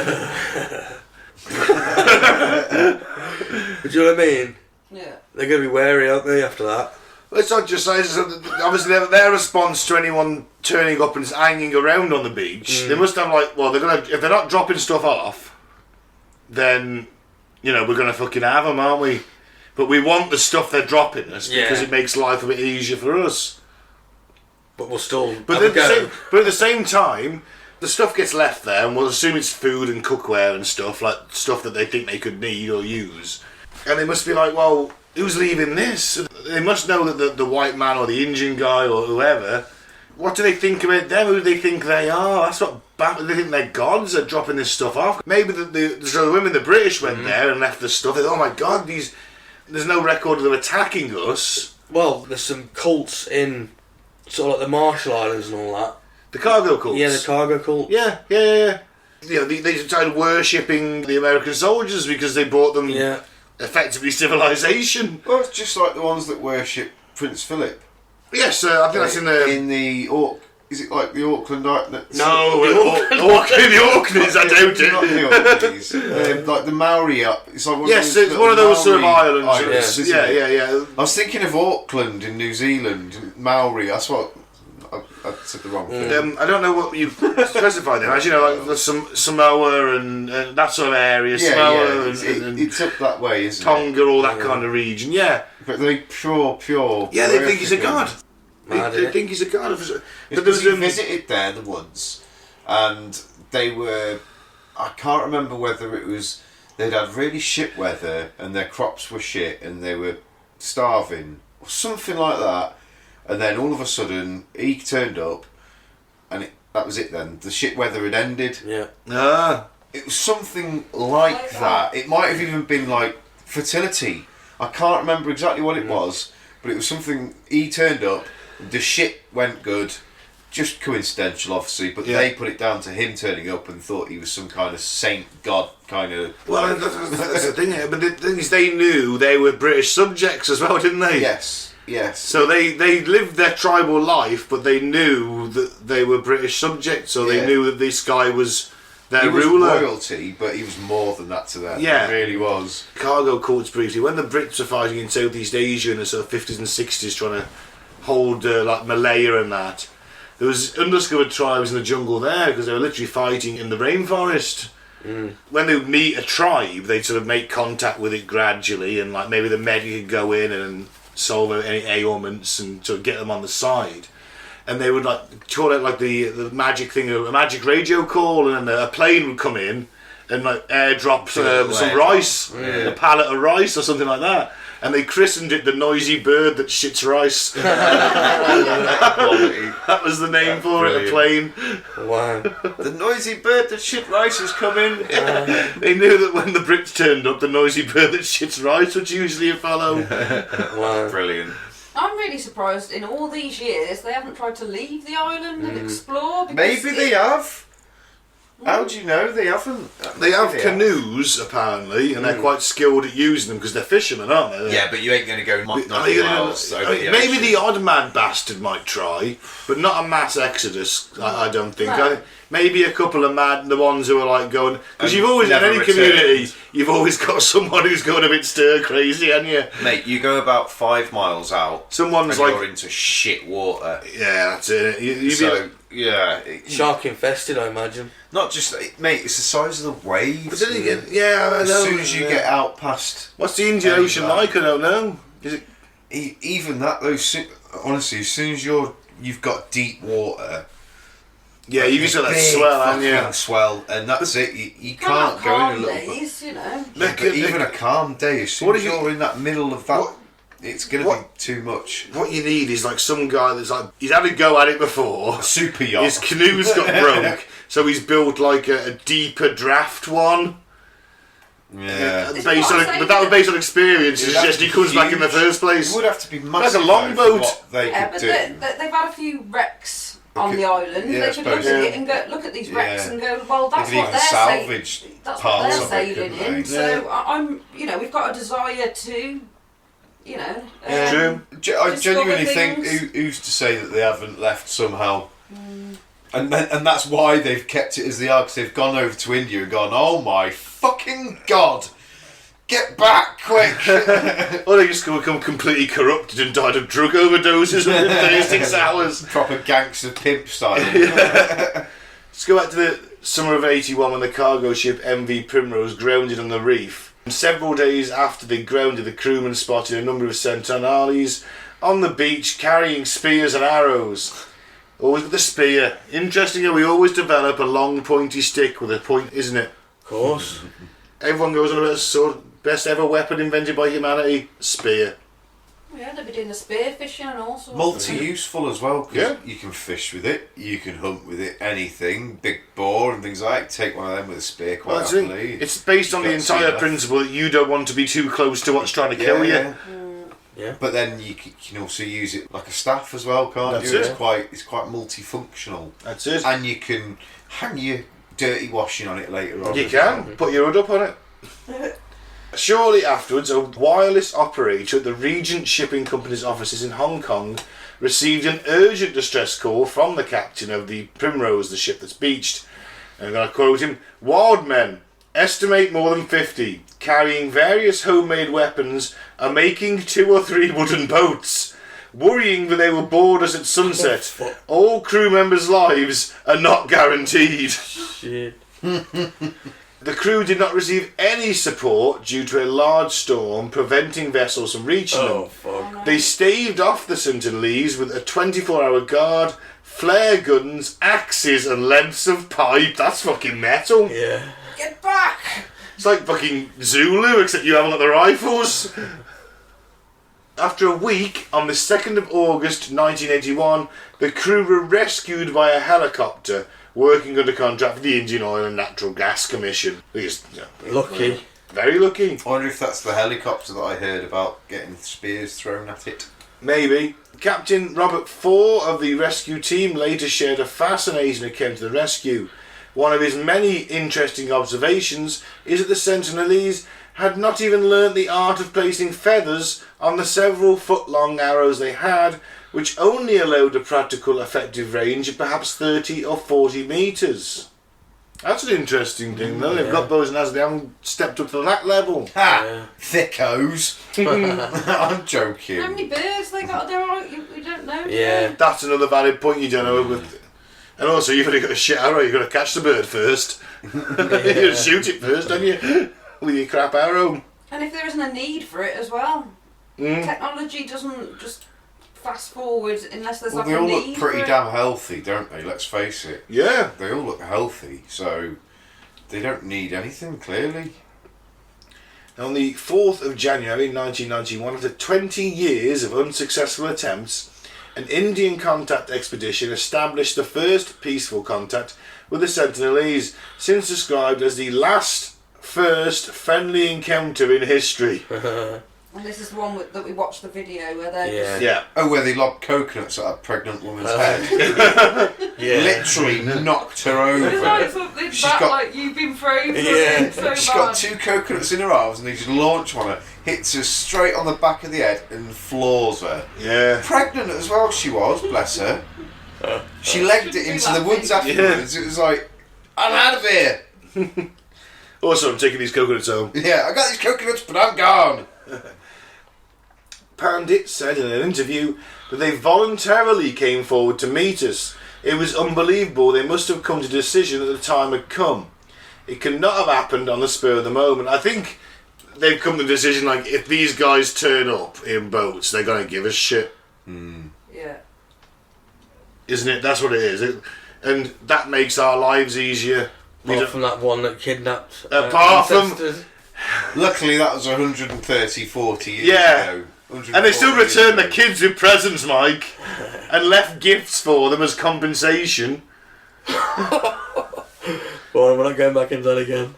Speaker 2: Do you know what I mean?
Speaker 3: Yeah.
Speaker 2: They're going to be wary, aren't they, after that?
Speaker 1: Well, it's not just obviously their response to anyone turning up and hanging around on the beach. They must have if they're not dropping stuff off, then we're gonna fucking have them, aren't we? But we want the stuff they're dropping us because it makes life a bit easier for us.
Speaker 2: But we'll still.
Speaker 1: But at the same time, the stuff gets left there, and we'll assume it's food and cookware and stuff that they think they could need or use, and they must be like, well, who's leaving this? They must know that the white man or the Indian guy or whoever. What do they think about them? Who do they think they are? That's what they think they're gods are dropping this stuff off. Maybe the women, the British went there and left the stuff. They thought, oh my God, there's no record of them attacking us.
Speaker 2: Well, there's some cults in sort of like the Marshall Islands and all that.
Speaker 1: The cargo cults.
Speaker 2: Yeah, the cargo cult.
Speaker 1: Yeah. They started worshipping the American soldiers because they brought them effectively civilization.
Speaker 4: Well, it's just like the ones that worship Prince Philip.
Speaker 1: Yes, I think that's in the...
Speaker 4: Is it like the Auckland...
Speaker 1: No, the Orkneys, I doubt it.
Speaker 4: Not the Orkneys. Like the Maori... It's like one
Speaker 1: yes,
Speaker 4: of those
Speaker 1: it's one of those sort of islands.
Speaker 4: isn't
Speaker 1: Yeah.
Speaker 4: I was thinking of Auckland in New Zealand, Maori. That's what... I said the wrong thing.
Speaker 1: I don't know what you specified there. As you know, like there's some Samoa and that sort of area. Samoa and
Speaker 4: it's up that way, isn't
Speaker 1: Tonga, all that kind of region. Yeah.
Speaker 4: But they pure.
Speaker 1: Yeah, they think he's a god. They think he's a god. But there was
Speaker 4: visited there the once, and they were. I can't remember whether it was they'd had really shit weather and their crops were shit and they were starving or something like that. And then all of a sudden, he turned up, and that was it then. The shit weather had ended.
Speaker 2: Yeah.
Speaker 4: It was something like that. It might have even been like fertility. I can't remember exactly what it was, but it was something. He turned up, the shit went good. Just coincidental, obviously, but they put it down to him turning up and thought he was some kind of saint, god kind of...
Speaker 1: Well, that's the thing. But the thing is, they knew they were British subjects as well, didn't they?
Speaker 4: Yes.
Speaker 1: So they lived their tribal life, but they knew that they were British subjects, so they knew that this guy was their ruler.
Speaker 4: He was royalty, but he was more than that to them.
Speaker 1: Yeah.
Speaker 4: He really was.
Speaker 1: Cargo cults briefly. When the Brits were fighting in Southeast Asia in the sort of 50s and 60s, trying to hold like Malaya and that, there was undiscovered tribes in the jungle there because they were literally fighting in the rainforest. When they would meet a tribe, they'd sort of make contact with it gradually, and like maybe the medic could go in and solve any ailments and sort of get them on the side. And they would like call it like the magic thing, a magic radio call, and then a plane would come in and like airdrop some rice, a pallet of rice or something like that. and they christened it the noisy bird that shits rice. That was the name for it, a plane.
Speaker 2: Wow.
Speaker 4: The noisy bird that shit rice is coming.
Speaker 1: They knew that when the Brits turned up, the noisy bird that shits rice would usually follow.
Speaker 2: Wow.
Speaker 4: Brilliant.
Speaker 3: I'm really surprised in all these years they haven't tried to leave the island and explore. Because
Speaker 4: Maybe they have. How do you know they haven't?
Speaker 1: They have canoes, apparently, and they're quite skilled at using them because they're fishermen, aren't they?
Speaker 4: Yeah, but you ain't going to go 90
Speaker 1: Are they gonna-
Speaker 4: miles over the
Speaker 1: maybe
Speaker 4: ocean.
Speaker 1: the odd mad bastard might try, but not a mass exodus. I don't think.
Speaker 3: No.
Speaker 1: Maybe a couple of mad, the ones who are like going, because you've always in
Speaker 4: never
Speaker 1: any
Speaker 4: returned.
Speaker 1: community, you've always got someone who's going a bit stir crazy, haven't you?
Speaker 4: Mate, you go about 5 miles out,
Speaker 1: Someone's
Speaker 4: and
Speaker 1: like,
Speaker 4: you're into shit water.
Speaker 1: yeah, that's it. You'd be
Speaker 4: So,
Speaker 1: like,
Speaker 4: yeah.
Speaker 2: Shark infested, I imagine.
Speaker 4: Not just, mate, it's the size of the waves.
Speaker 1: but then again, yeah, I
Speaker 4: As
Speaker 1: know.
Speaker 4: soon as you get out past...
Speaker 1: What's the Indian Ocean like? I don't know. Is it?
Speaker 4: Even that, though, honestly, as soon as you've got deep water...
Speaker 1: Yeah, you just got that
Speaker 4: big
Speaker 1: swell, haven't you?
Speaker 4: fucking swell, and that's it. You
Speaker 3: Can't
Speaker 4: can't go in a
Speaker 3: calm
Speaker 4: little bit.
Speaker 3: days, you know.
Speaker 1: Look
Speaker 4: But
Speaker 1: at
Speaker 4: even a calm day, as soon
Speaker 1: What
Speaker 4: as
Speaker 1: do you-
Speaker 4: you're in that middle of that,
Speaker 1: What-
Speaker 4: it's going to
Speaker 1: what-
Speaker 4: be too much.
Speaker 1: what you need is like some guy that's like, he's had a go at it before.
Speaker 4: A super yacht.
Speaker 1: His canoe's got broke, so he's built like a deeper draft one.
Speaker 4: Yeah.
Speaker 3: It's
Speaker 1: Based
Speaker 3: what
Speaker 1: on,
Speaker 3: I'm saying,
Speaker 1: but that was
Speaker 3: isn't
Speaker 1: based on experience. It's
Speaker 4: It'd have
Speaker 1: just
Speaker 4: to
Speaker 1: he
Speaker 4: be
Speaker 1: comes back in the
Speaker 4: huge.
Speaker 1: first place.
Speaker 4: It would have to be massive.
Speaker 1: a longboat.
Speaker 4: though, for what they
Speaker 3: Yeah,
Speaker 4: could
Speaker 3: but
Speaker 4: do.
Speaker 3: they've had a few wrecks on
Speaker 4: Okay.
Speaker 3: the island.
Speaker 4: Yeah, I
Speaker 3: They could look
Speaker 4: suppose,
Speaker 3: at
Speaker 4: yeah.
Speaker 3: it and go, look at these wrecks
Speaker 4: Yeah.
Speaker 3: and go, well, that's
Speaker 4: They could
Speaker 3: what
Speaker 4: even
Speaker 3: they're
Speaker 4: salvage
Speaker 3: sailing. That's what
Speaker 4: parts
Speaker 3: they're
Speaker 4: of it,
Speaker 3: sailing
Speaker 4: couldn't
Speaker 3: in.
Speaker 4: they?
Speaker 3: So I'm, you know, we've got a desire to, you know.
Speaker 1: Yeah. True.
Speaker 4: I
Speaker 3: discover
Speaker 4: genuinely think
Speaker 3: things.
Speaker 4: who's to say that they haven't left somehow. And that's why they've kept it as they are, because they've gone over to India and gone, oh my fucking god, get back quick.
Speaker 1: Or they just become completely corrupted and died of drug overdoses within 36 hours.
Speaker 4: Proper gangster pimp style.
Speaker 1: Let's go back to the summer of 81 when the cargo ship MV Primrose grounded on the reef. And several days after they grounded, the crewmen spotted a number of Sentinelese on the beach carrying spears and arrows. Always with the spear. Interesting how we always develop a long pointy stick with a point, isn't it?
Speaker 2: Of course.
Speaker 1: Everyone goes on about the sword. Best ever weapon invented by humanity, spear.
Speaker 3: Yeah, they'll be doing the spear fishing and all sorts.
Speaker 4: Multi-useful as well, because
Speaker 1: Yeah.
Speaker 4: you can fish with it, you can hunt with it, anything, big boar and things like that. Take one of them with a spear quite
Speaker 1: Well, that's it.
Speaker 4: happily.
Speaker 1: It's based on the
Speaker 4: You've got to see
Speaker 1: entire
Speaker 4: that.
Speaker 1: principle that you don't want to be too close to what's trying to kill you.
Speaker 2: Yeah.
Speaker 4: But then you can also use it like a staff as well, can't
Speaker 1: That's
Speaker 4: you?
Speaker 1: it.
Speaker 4: It's quite multifunctional,
Speaker 1: That's it.
Speaker 4: and you can hang your dirty washing on it later on.
Speaker 1: You
Speaker 4: as
Speaker 1: can
Speaker 4: well.
Speaker 1: put your hood up on it. Shortly afterwards, a wireless operator at the Regent Shipping Company's offices in Hong Kong received an urgent distress call from the captain of the Primrose, the ship that's beached. And I'm going to quote him: "Wild men, estimate more than 50, carrying various homemade weapons, are making 2 or 3 wooden boats. Worrying that they will board us at sunset. All crew members' lives are not guaranteed."
Speaker 2: Shit.
Speaker 1: The crew did not receive any support due to a large storm preventing vessels from reaching
Speaker 2: Oh,
Speaker 1: them.
Speaker 2: fuck.
Speaker 1: They staved off the Sentinelese with a 24-hour guard, flare guns, axes and lengths of pipe. That's fucking metal.
Speaker 2: Yeah.
Speaker 3: Get back!
Speaker 1: It's like fucking Zulu, except you haven't got the rifles. After a week, on the 2nd of August 1981, the crew were rescued by a helicopter working under contract for the Indian Oil and Natural Gas Commission.
Speaker 2: Lucky.
Speaker 1: Very lucky.
Speaker 4: I wonder if that's the helicopter that I heard about getting spears thrown at it.
Speaker 1: Maybe. Captain Robert Four of the rescue team later shared a fascinating account of the rescue. One of his many interesting observations is that the Sentinelese had not even learnt the art of placing feathers on the several foot-long arrows they had, which only allowed a practical effective range of perhaps 30 or 40 metres. That's an interesting thing, though. They've got bows and arrows, they haven't stepped up to that level.
Speaker 4: Ha!
Speaker 2: Yeah.
Speaker 4: Thickos! I'm joking.
Speaker 3: How many birds they got there? We don't know. do
Speaker 2: Yeah.
Speaker 3: we?
Speaker 1: That's another valid point you don't know. With, and also, you've only got a shit arrow, you've got to catch the bird first. You've got to shoot it first, don't you? With your crap arrow.
Speaker 3: And if there isn't a need for it as well. Technology doesn't just fast forward unless there's
Speaker 4: Well,
Speaker 3: like
Speaker 4: they
Speaker 3: a
Speaker 4: all
Speaker 3: need
Speaker 4: look pretty
Speaker 3: for it.
Speaker 4: damn healthy, don't they? Let's face it.
Speaker 1: Yeah.
Speaker 4: They all look healthy, so they don't need anything, clearly.
Speaker 1: On the 4th of January 1991, after 20 years of unsuccessful attempts, an Indian contact expedition established the first peaceful contact with the Sentinelese, since described as the first friendly encounter in history.
Speaker 3: And this is the one that we watched the video where they're
Speaker 1: Yeah.
Speaker 4: Oh, where they lobbed coconuts at a pregnant woman's head.
Speaker 2: Yeah.
Speaker 4: Literally knocked her over.
Speaker 3: It's like something
Speaker 4: She's
Speaker 3: that,
Speaker 4: got-
Speaker 3: like, you've been thrown
Speaker 2: Yeah.
Speaker 3: so
Speaker 4: She's
Speaker 3: bad.
Speaker 4: got 2 coconuts in her arms and they just launch on her, hits her straight on the back of the head and floors her.
Speaker 1: Yeah.
Speaker 4: Pregnant as well she was, bless her. She legged it into the woods afterwards. It was like, I'm out of here.
Speaker 1: Also, I'm taking these coconuts home.
Speaker 4: Yeah, I got these coconuts, but I'm gone.
Speaker 1: Pandit said in an interview that they voluntarily came forward to meet us. It was unbelievable. They must have come to a decision that the time had come. It could not have happened on the spur of the moment. I think they've come to the decision, like, if these guys turn up in boats, they're going to give us shit.
Speaker 3: Yeah.
Speaker 1: Isn't it? That's what it is. And that makes our lives easier.
Speaker 2: Apart from that one that kidnapped.
Speaker 1: Apart from-
Speaker 2: ancestors.
Speaker 4: Luckily that was 130, 40 years
Speaker 1: Yeah.
Speaker 4: ago.
Speaker 1: And they still
Speaker 4: 140 years
Speaker 1: returned the
Speaker 4: ago.
Speaker 1: kids with presents, Mike, and left gifts for them as compensation.
Speaker 2: Well, we're not going back into that again.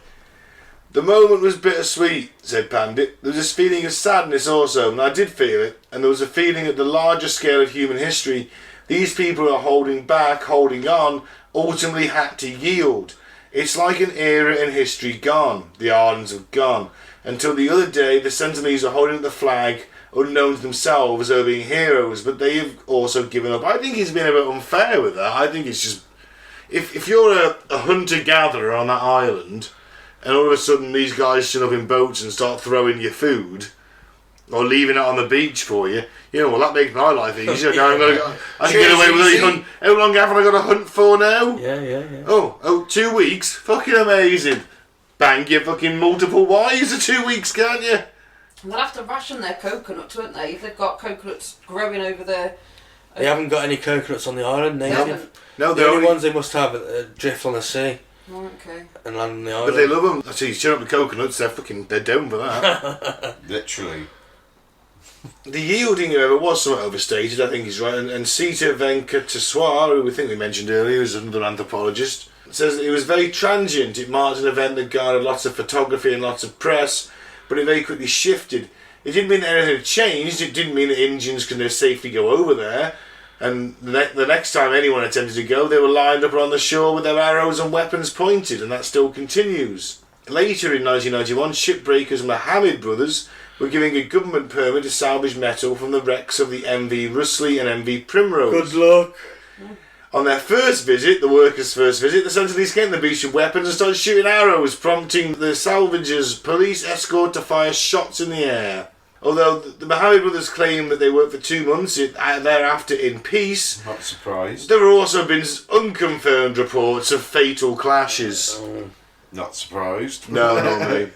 Speaker 1: The moment was bittersweet, said Pandit. There was this feeling of sadness also, and I did feel it, and there was a feeling at the larger scale of human history, these people who are holding back, holding on, ultimately had to yield. It's like an era in history gone. The islands have gone. Until the other day, the Sentinelese are holding up the flag, unknown to themselves, as being heroes, but they have also given up. I think he's been a bit unfair with that. I think it's just... If you're a hunter-gatherer on that island, and all of a sudden these guys turn up in boats and start throwing your food, or leaving it on the beach for you, you know, well, that makes my life easier. Now I can get away with a hunt. How long have I got to hunt for now?
Speaker 2: Yeah.
Speaker 1: Oh, 2 weeks? Fucking amazing. Bang your fucking multiple wives for 2 weeks, can't you?
Speaker 3: And they'll have to ration their coconuts, won't they? If they've got coconuts growing over there.
Speaker 2: They haven't got any coconuts on the island,
Speaker 3: They
Speaker 2: native.
Speaker 3: haven't.
Speaker 1: No,
Speaker 2: The
Speaker 1: they're
Speaker 2: only
Speaker 1: only...
Speaker 2: ones they must have drift on the sea
Speaker 3: Oh, okay.
Speaker 2: and land on the
Speaker 1: But
Speaker 2: island.
Speaker 1: they love them. I see, you turn up the coconuts, they're down for that.
Speaker 4: Literally.
Speaker 1: The yielding, however, was somewhat overstated, I think he's right. And Sita Venkataswar, who we think we mentioned earlier, is another anthropologist, says that it was very transient. It marked an event that garnered lots of photography and lots of press, but it very quickly shifted. It didn't mean that anything had changed. It didn't mean that Indians could now safely go over there. And the next time anyone attempted to go, they were lined up on the shore with their arrows and weapons pointed, and that still continues. Later in 1991, shipbreakers Mohammed brothers were giving a government permit to salvage metal from the wrecks of the MV Russley and MV Primrose.
Speaker 2: Good luck.
Speaker 1: On their first visit, the workers' first visit, the Sentinelese came to the beach with weapons and started shooting arrows, prompting the salvagers' police escort to fire shots in the air. Although the Mohammed brothers claim that they worked for 2 months thereafter in peace,
Speaker 4: Not surprised.
Speaker 1: there have also been unconfirmed reports of fatal clashes.
Speaker 4: Not surprised.
Speaker 1: No, not me.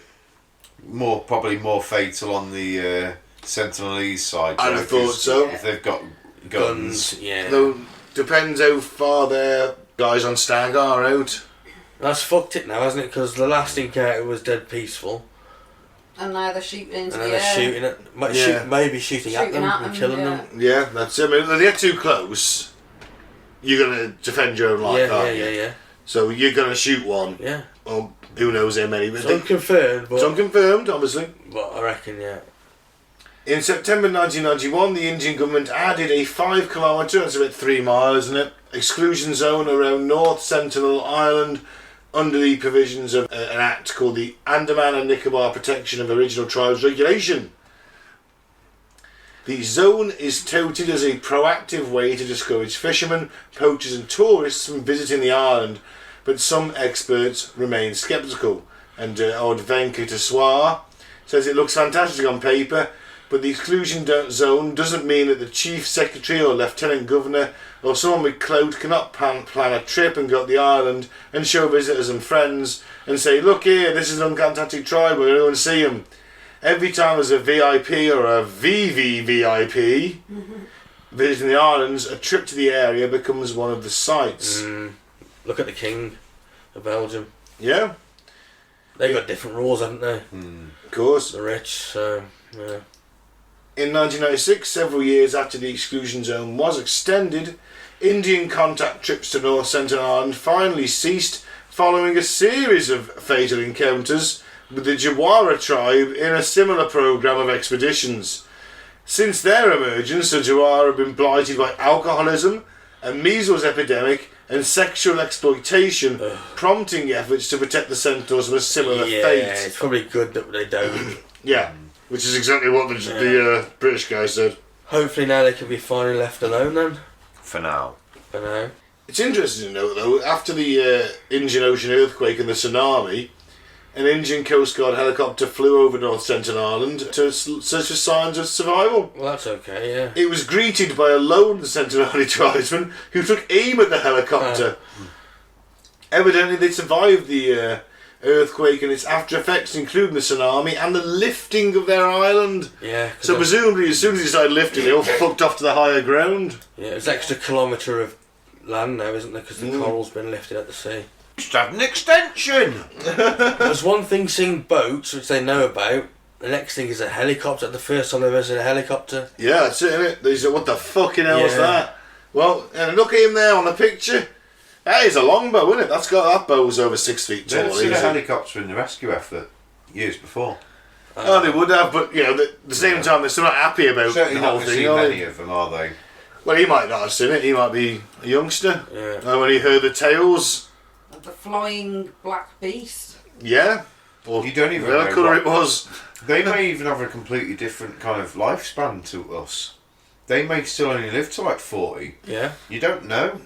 Speaker 4: Probably more fatal on the Sentinelese side.
Speaker 1: I'd have thought so.
Speaker 4: If they've got guns.
Speaker 2: Yeah.
Speaker 1: Though, depends how far their guys on Stag are out.
Speaker 2: That's fucked it now, hasn't it? Because the last encounter was dead peaceful.
Speaker 3: And now they're shooting into
Speaker 2: And then
Speaker 3: the
Speaker 2: they're
Speaker 3: air.
Speaker 2: shooting at...
Speaker 1: Yeah.
Speaker 2: maybe shooting at them and killing them.
Speaker 1: Yeah, that's it. I mean, if they get too close, you're going to defend your own life, aren't you?
Speaker 2: Yeah.
Speaker 1: So you're going to shoot one.
Speaker 2: Yeah.
Speaker 1: Well, who knows how many. But
Speaker 2: It's unconfirmed, but...
Speaker 1: it's unconfirmed, obviously.
Speaker 2: But I reckon, yeah.
Speaker 1: In September 1991, the Indian government added a 5 kilometre, that's about 3 miles, isn't it, exclusion zone around North Sentinel Island under the provisions of an act called the Andaman and Nicobar Protection of Aboriginal Tribes Regulation. The zone is touted as a proactive way to discourage fishermen, poachers and tourists from visiting the island, but some experts remain sceptical. And old Venkataswar says it looks fantastic on paper, but the exclusion zone doesn't mean that the Chief Secretary or Lieutenant Governor or someone with clout cannot plan a trip and go to the island and show visitors and friends and say, look here, this is an uncontacted tribe, we're going to go and see them. Every time there's a VIP or a VVVIP visiting the islands, a trip to the area becomes one of the sights.
Speaker 2: Look at the King of Belgium.
Speaker 1: Yeah.
Speaker 2: They got different rules, haven't they?
Speaker 1: Of course.
Speaker 2: The rich, so yeah.
Speaker 1: In 1996, several years after the exclusion zone was extended, Indian contact trips to North Sentinel Island finally ceased following a series of fatal encounters with the Jawara tribe in a similar programme of expeditions. Since their emergence, the Jawara have been blighted by alcoholism, a measles epidemic and sexual exploitation, prompting efforts to protect the Sentinels from a similar fate.
Speaker 2: Yeah, it's probably good that they don't.
Speaker 1: Yeah, which is exactly what the British guy said.
Speaker 2: Hopefully now they can be finally left alone then.
Speaker 4: For now.
Speaker 2: For now.
Speaker 1: It's interesting to note, though, after the Indian Ocean earthquake and the tsunami, an Indian Coast Guard helicopter flew over North Sentinel Island to search for signs of survival.
Speaker 2: Well, that's okay, yeah.
Speaker 1: It was greeted by a lone Sentinelese tribesman who took aim at the helicopter. Evidently, they survived the earthquake and its after effects, including the tsunami and the lifting of their island.
Speaker 2: Yeah.
Speaker 1: So presumably, as soon as they started lifting, they all fucked off to the higher ground.
Speaker 2: Yeah, it's an extra kilometre of land now, isn't there? Because the coral's been lifted at the sea.
Speaker 4: Just have an extension!
Speaker 2: There's one thing seeing boats, which they know about. The next thing is a helicopter. The first time they've ever seen a helicopter.
Speaker 1: Yeah, that's it, isn't it? They said, what the fucking hell is
Speaker 2: Yeah.
Speaker 1: that? Well, and look at him there on the picture. That is a longbow, isn't it? That bow's over 6 feet tall.
Speaker 4: They've seen a
Speaker 1: easy.
Speaker 4: helicopter in the rescue effort years before.
Speaker 1: Oh, they would have, but, at the same time, they're still not happy about
Speaker 4: Certainly
Speaker 1: the whole
Speaker 4: not
Speaker 1: thing,
Speaker 4: seen
Speaker 1: are
Speaker 4: many
Speaker 1: they?
Speaker 4: of them, are they?
Speaker 1: Well, he might not have seen it. He might be a youngster.
Speaker 2: Yeah.
Speaker 1: And when he heard the tales,
Speaker 3: And the flying black beast.
Speaker 1: yeah. Or
Speaker 4: You don't even
Speaker 1: whatever
Speaker 4: know
Speaker 1: colour
Speaker 4: what-
Speaker 1: it was.
Speaker 4: They may even have a completely different kind of lifespan to us. They may still only live to like 40.
Speaker 2: Yeah.
Speaker 4: You don't know.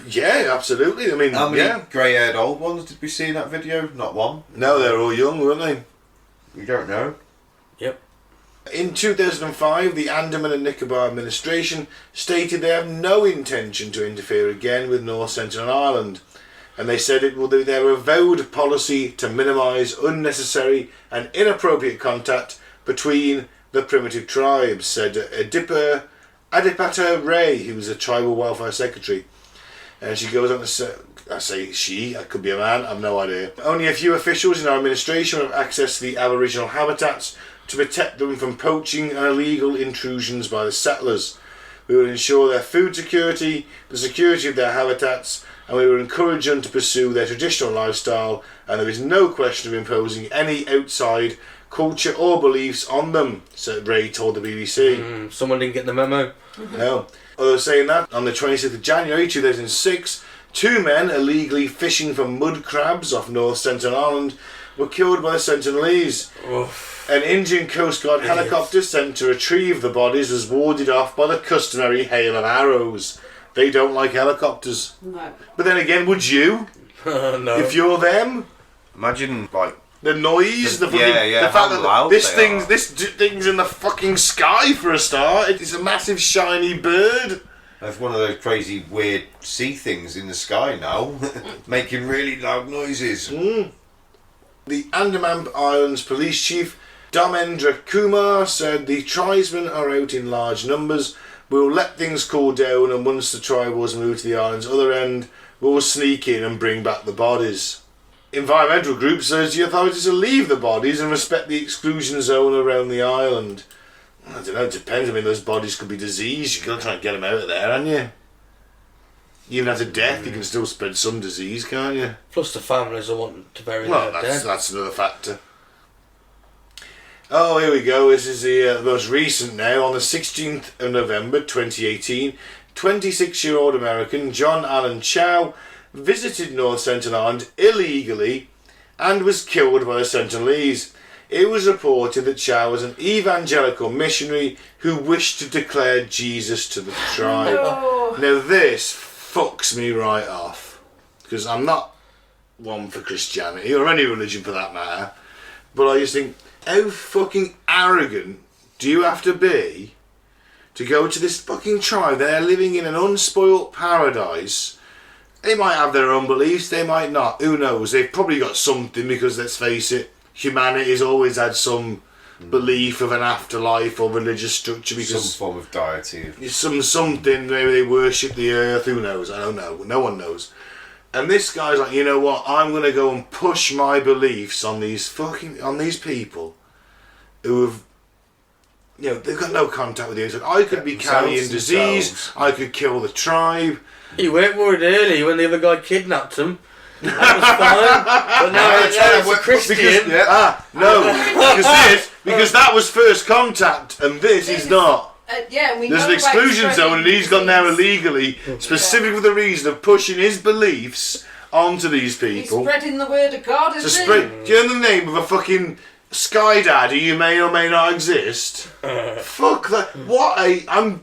Speaker 1: Yeah, absolutely. I mean,
Speaker 4: How many
Speaker 1: yeah.
Speaker 4: grey-haired old ones did we see in that video? Not one.
Speaker 1: No, they're all young, weren't they?
Speaker 4: You don't know.
Speaker 2: Yep.
Speaker 1: In 2005, the Andaman and Nicobar administration stated they have no intention to interfere again with North Sentinel Island, and they said it will be their avowed policy to minimise unnecessary and inappropriate contact between the primitive tribes, said Adipata Ray, who was a tribal welfare secretary. And she goes on to say, I say she, I could be a man, I've no idea. Only a few officials in our administration have access to the Aboriginal habitats to protect them from poaching and illegal intrusions by the settlers. We will ensure their food security, the security of their habitats, and we will encourage them to pursue their traditional lifestyle, and there is no question of imposing any outside culture or beliefs on them, said Ray told the BBC.
Speaker 2: Someone didn't get the memo.
Speaker 1: No. Although saying that, on the 26th of January 2006, 2 men illegally fishing for mud crabs off North Sentinel Island were killed by the Sentinelese.
Speaker 2: Oof.
Speaker 1: An Indian Coast Guard helicopter sent to retrieve the bodies was warded off by the customary hail of arrows. They don't like helicopters.
Speaker 3: No.
Speaker 1: But then again, would you?
Speaker 2: No.
Speaker 1: If you're them?
Speaker 4: Imagine, like,
Speaker 1: The noise, the fucking,
Speaker 4: Yeah,
Speaker 1: the fact
Speaker 4: how
Speaker 1: that
Speaker 4: loud
Speaker 1: this
Speaker 4: they are.
Speaker 1: thing's in the fucking sky for a start. It's a massive shiny bird.
Speaker 4: there's one of those crazy, weird sea things in the sky now, making really loud noises.
Speaker 1: The Andaman Islands Police Chief Dharmendra Kumar said the tribesmen are out in large numbers. We'll let things cool down, and once the tribals move to the island's other end, we'll sneak in and bring back the bodies. Environmental groups urge the authorities to leave the bodies and respect the exclusion zone around the island. I don't know, it depends. I mean, those bodies could be diseased. You've got to try and get them out of there, haven't you? Even after death, you can still spread some disease, can't you?
Speaker 2: Plus the families are wanting to bury
Speaker 1: Well,
Speaker 2: their
Speaker 1: that's,
Speaker 2: dead.
Speaker 1: that's another factor. Oh, here we go. This is the most recent now. On the 16th of November 2018, 26-year-old American John Allen Chow visited North Sentinel Island illegally and was killed by the Sentinelese. It was reported that Chow was an evangelical missionary who wished to declare Jesus to the tribe.
Speaker 3: No.
Speaker 1: Now this fucks me right off, because I'm not one for Christianity or any religion for that matter, but I just think, how fucking arrogant do you have to be to go to this fucking tribe? They're living in an unspoilt paradise. They might have their own beliefs, they might not, who knows. They've probably got something, because let's face it, humanity's always had some belief of an afterlife or religious structure, because
Speaker 4: Some form of deity.
Speaker 1: something, maybe they worship the earth, who knows, I don't know, no one knows. And this guy's like, you know what? I'm going to go and push my beliefs on these people who have, they've got no contact with you. He's like, I could be carrying disease. I could kill the tribe.
Speaker 2: He weren't worried early when the other guy kidnapped him. That was fine. But now it's a Christian.
Speaker 1: Because that was first contact, and this is not. There's an exclusion zone, and he's gone there illegally, specifically for the reason of pushing his beliefs onto these people.
Speaker 3: He's spreading the word of God, isn't he?
Speaker 1: Do you know the name of a fucking sky daddy you may or may not exist? Fuck that. I'm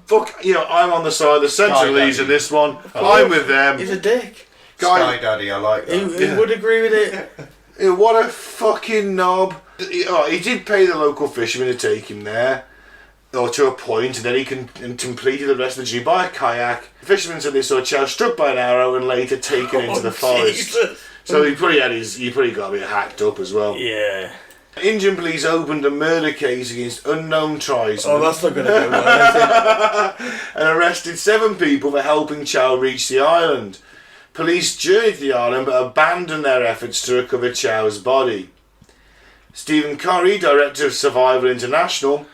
Speaker 1: on the side of the Sentinelese in this one. I'm with them.
Speaker 2: He's a dick.
Speaker 4: Sky daddy, I like that.
Speaker 2: He would agree with it.
Speaker 1: What a fucking knob. He did pay the local fishermen to take him there. Or to a point, and then he completed the rest of the journey by a kayak. The fishermen said they saw Chow struck by an arrow and later taken into the forest. Jesus. So he probably got a bit hacked up as well.
Speaker 2: Yeah.
Speaker 1: Indian police opened a murder case against unknown tribesmen.
Speaker 2: Oh, that's not going to go well, is it?
Speaker 1: And arrested 7 people for helping Chow reach the island. Police journeyed to the island but abandoned their efforts to recover Chow's body. Stephen Corrie, director of Survival International,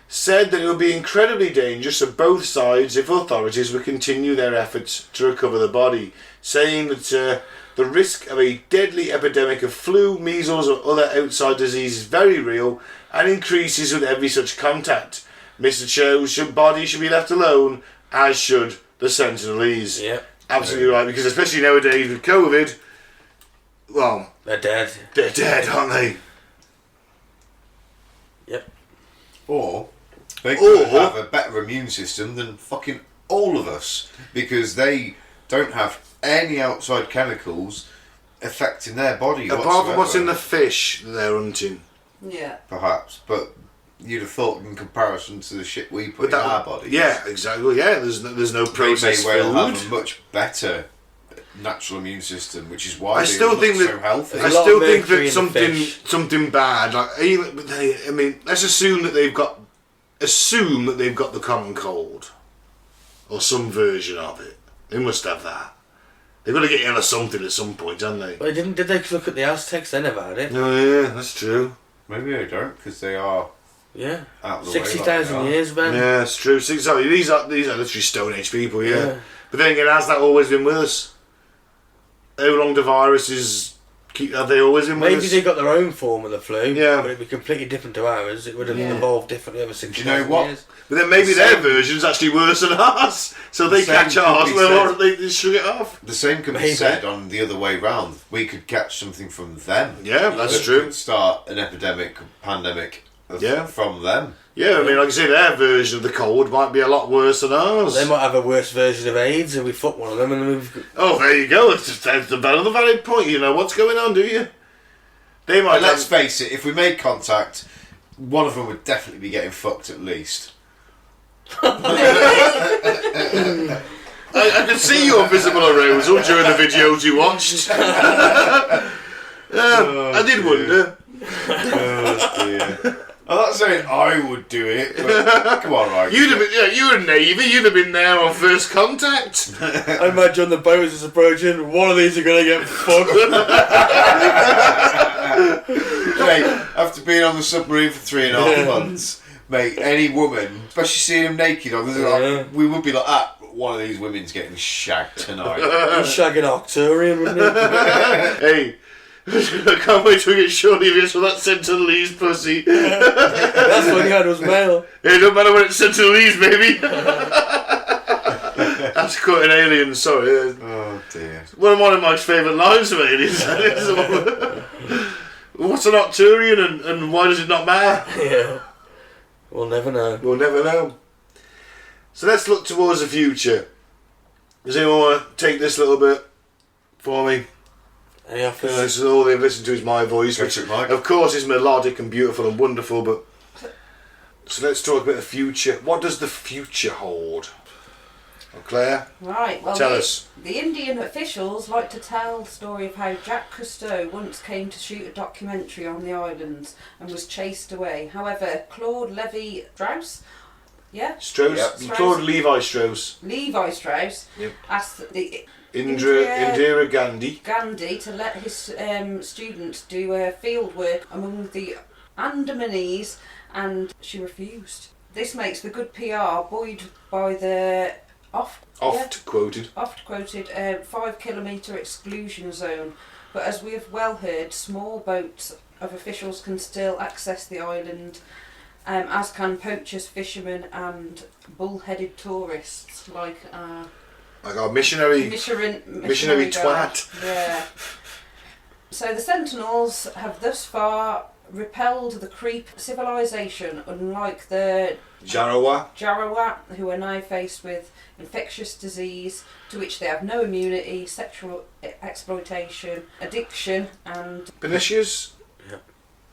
Speaker 1: said that it would be incredibly dangerous for both sides if authorities would continue their efforts to recover the body, saying that the risk of a deadly epidemic of flu, measles or other outside disease is very real and increases with every such contact. Mr. Chow's body should be left alone, as should the Sentinelese.
Speaker 2: Yep.
Speaker 1: Absolutely right, because especially nowadays with COVID, well...
Speaker 2: They're dead.
Speaker 1: They're dead, aren't they?
Speaker 2: Yep.
Speaker 4: Or they could have a better immune system than fucking all of us, because they don't have any outside chemicals affecting their body
Speaker 1: apart from what's in the fish they're hunting.
Speaker 3: Yeah.
Speaker 4: Perhaps, but you'd have thought in comparison to the shit we put in our bodies.
Speaker 1: Yeah, exactly. Yeah, there's no processed
Speaker 4: they may well
Speaker 1: food.
Speaker 4: have a much better natural immune system, which is why
Speaker 1: I still think
Speaker 4: so healthy.
Speaker 1: I still think that something bad, like let's assume that they've got the common cold or some version of it. They must have that. They've got to get ill of something at some point, haven't they?
Speaker 2: Well, did they look at the Aztecs? They never had it.
Speaker 1: Oh yeah, that's true.
Speaker 4: Maybe they don't, because they are.
Speaker 2: Yeah.
Speaker 4: Out of the
Speaker 2: 60,000 years, man.
Speaker 1: Yeah, it's true. Sorry, these are literally Stone Age people. Yeah. But then again, has that always been with us? How long do viruses have they always been with us?
Speaker 2: Maybe they got their own form of the flu.
Speaker 1: Yeah.
Speaker 2: But it'd be completely different to ours. It would have evolved differently over 60,000 years.
Speaker 1: But then maybe their version's actually worse than ours. So they catch ours, or they shrug it off.
Speaker 4: The same could be said on the other way round. We could catch something from them.
Speaker 1: Yeah, that's true.
Speaker 4: Could start an epidemic, pandemic from them.
Speaker 1: Yeah, I mean, like I say, their version of the cold might be a lot worse than ours.
Speaker 2: They might have a worse version of AIDS, and we fuck one of them, and we've...
Speaker 1: Oh, there you go. That's another valid point. You know what's going on, do you? They might.
Speaker 4: But let's face it. If we made contact, one of them would definitely be getting fucked at least.
Speaker 1: I can see your visible arousal during the videos you watched. I did wonder.
Speaker 4: Oh dear. I'm not saying I would do it, but come on, right?
Speaker 1: You'd have been, you were a Navy, you'd have been there on first contact.
Speaker 2: I imagine the boat is approaching, one of these are going to get fucked.
Speaker 4: Mate, after being on the submarine for 3.5 months, mate, any woman, especially seeing him naked, we would be like, one of these women's getting shagged tonight.
Speaker 2: You're shagging Octurian, wouldn't you?
Speaker 1: Hey. I can't wait till we get shortly of for that Sentinelese pussy.
Speaker 2: That's what he had was male.
Speaker 1: It don't matter when it's Sentinelese, baby. That's quite an alien, sorry.
Speaker 4: Oh dear.
Speaker 1: One of my favourite lines of aliens. What's an Octurian and why does it not matter?
Speaker 2: Yeah. We'll never know.
Speaker 1: We'll never know. So let's look towards the future. Does anyone want to take this little bit for me?
Speaker 2: Any offers?
Speaker 1: This is all they've listened to is my voice, which of course is melodic and beautiful and wonderful, but so let's talk about the future. What does the future hold? Oh, Claire?
Speaker 3: Right, well
Speaker 1: tell us.
Speaker 3: The Indian officials like to tell the story of how Jacques Cousteau once came to shoot a documentary on the islands and was chased away. However, Claude Levi-Strauss,
Speaker 1: Strauss? Yep. Claude Levi-Strauss.
Speaker 3: Levi-Strauss
Speaker 1: yep.
Speaker 3: asked
Speaker 1: Indira Gandhi.
Speaker 3: Gandhi to let his students do field work among the Andamanese, and she refused. This makes for good PR, buoyed by the oft-quoted 5-kilometre exclusion zone. But as we have well heard, small boats of officials can still access the island, as can poachers, fishermen and bull-headed tourists like
Speaker 1: our missionary
Speaker 3: guy.
Speaker 1: twat.
Speaker 3: Yeah. So the Sentinels have thus far repelled the creep civilization, unlike the Jarawat, who are now faced with infectious disease to which they have no immunity, sexual exploitation, addiction and...
Speaker 1: Pernicious?
Speaker 2: Yeah.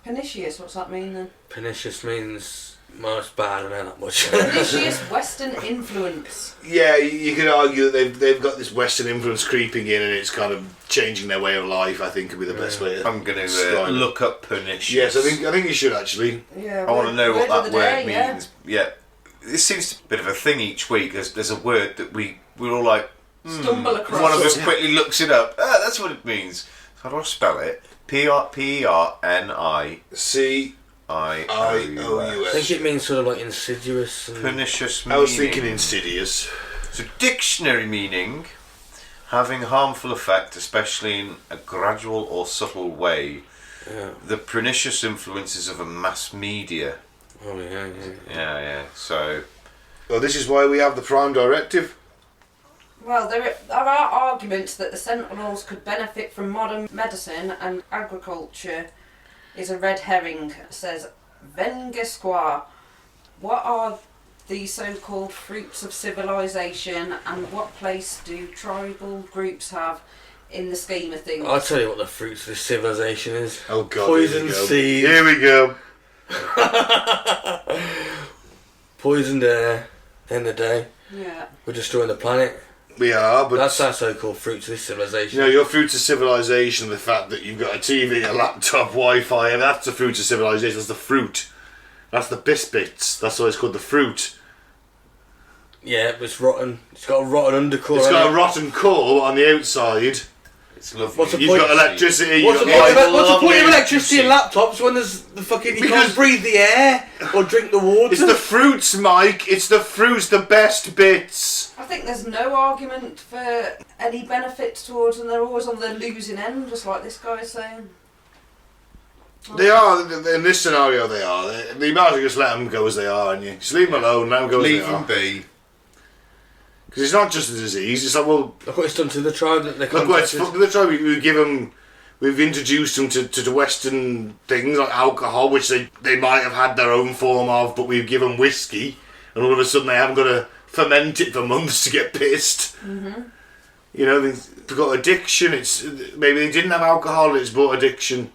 Speaker 3: Pernicious, what's that mean then?
Speaker 2: Pernicious means most bad, I know that much.
Speaker 3: Pernicious Western influence.
Speaker 1: Yeah, you could argue that they've got this Western influence creeping in, and it's kind of changing their way of life. I think would be the best way.
Speaker 4: I'm going to look up pernicious.
Speaker 1: Yes, I think you should actually.
Speaker 3: Yeah,
Speaker 4: I want to know what that word
Speaker 3: day,
Speaker 4: means. Yeah, this seems to be a bit of a thing each week. There's a word that we're all like
Speaker 3: stumble across.
Speaker 4: One of us quickly looks it up. That's what it means. How do I spell it? P-E-R-N-I-C. I-O-U-S.
Speaker 2: I think it means sort of like insidious. And
Speaker 4: pernicious meaning.
Speaker 1: I was thinking insidious.
Speaker 4: So dictionary meaning, having harmful effect, especially in a gradual or subtle way.
Speaker 2: Yeah.
Speaker 4: The pernicious influences of a mass media.
Speaker 2: Oh yeah.
Speaker 4: Yeah. So.
Speaker 1: Well, this is why we have the Prime Directive.
Speaker 3: Well, there are arguments that the Sentinels could benefit from modern medicine and agriculture is a red herring, says Vengesquar. What are the so-called fruits of civilization, and what place do tribal groups have in the scheme of things?
Speaker 2: I'll tell you what the fruits of this civilization is.
Speaker 1: Oh God!
Speaker 2: Poison seeds.
Speaker 1: Here we go.
Speaker 2: Poisoned air. End of the day.
Speaker 3: Yeah.
Speaker 2: We're destroying the planet.
Speaker 1: We are, but
Speaker 2: that's our so-called fruits of this civilization.
Speaker 1: You know, your fruits of civilization, the fact that you've got a TV, a laptop, Wi-Fi, and that's the fruits of civilization. That's the fruit. That's the biscuits. That's why it's called the fruit.
Speaker 2: Yeah, but it's rotten. It's got a rotten undercore.
Speaker 1: It's got a rotten core on the outside.
Speaker 4: It's lovely.
Speaker 2: What's the
Speaker 1: You've
Speaker 2: point?
Speaker 1: got electricity.
Speaker 2: What's the point of electricity in laptops when there's the fucking you can't breathe the air or drink the water?
Speaker 1: It's the fruits, Mike. It's the fruits, the best bits.
Speaker 3: I think there's no argument for any benefits towards them. They're always on the losing end, just like this guy's saying.
Speaker 1: They are, in this scenario they are. You might as well just let them go as they are, and you just leave them alone, let them go as they are.
Speaker 4: Leave them be.
Speaker 1: Because it's not just a disease, it's like, well...
Speaker 2: Look what it's done to the tribe that they
Speaker 1: Look what it's done to the tribe. We've introduced them to Western things like alcohol, which they might have had their own form of, but we've given whiskey, and all of a sudden they haven't got to ferment it for months to get pissed.
Speaker 3: Mm-hmm.
Speaker 1: You know, they've got addiction. It's maybe they didn't have alcohol, it's brought addiction.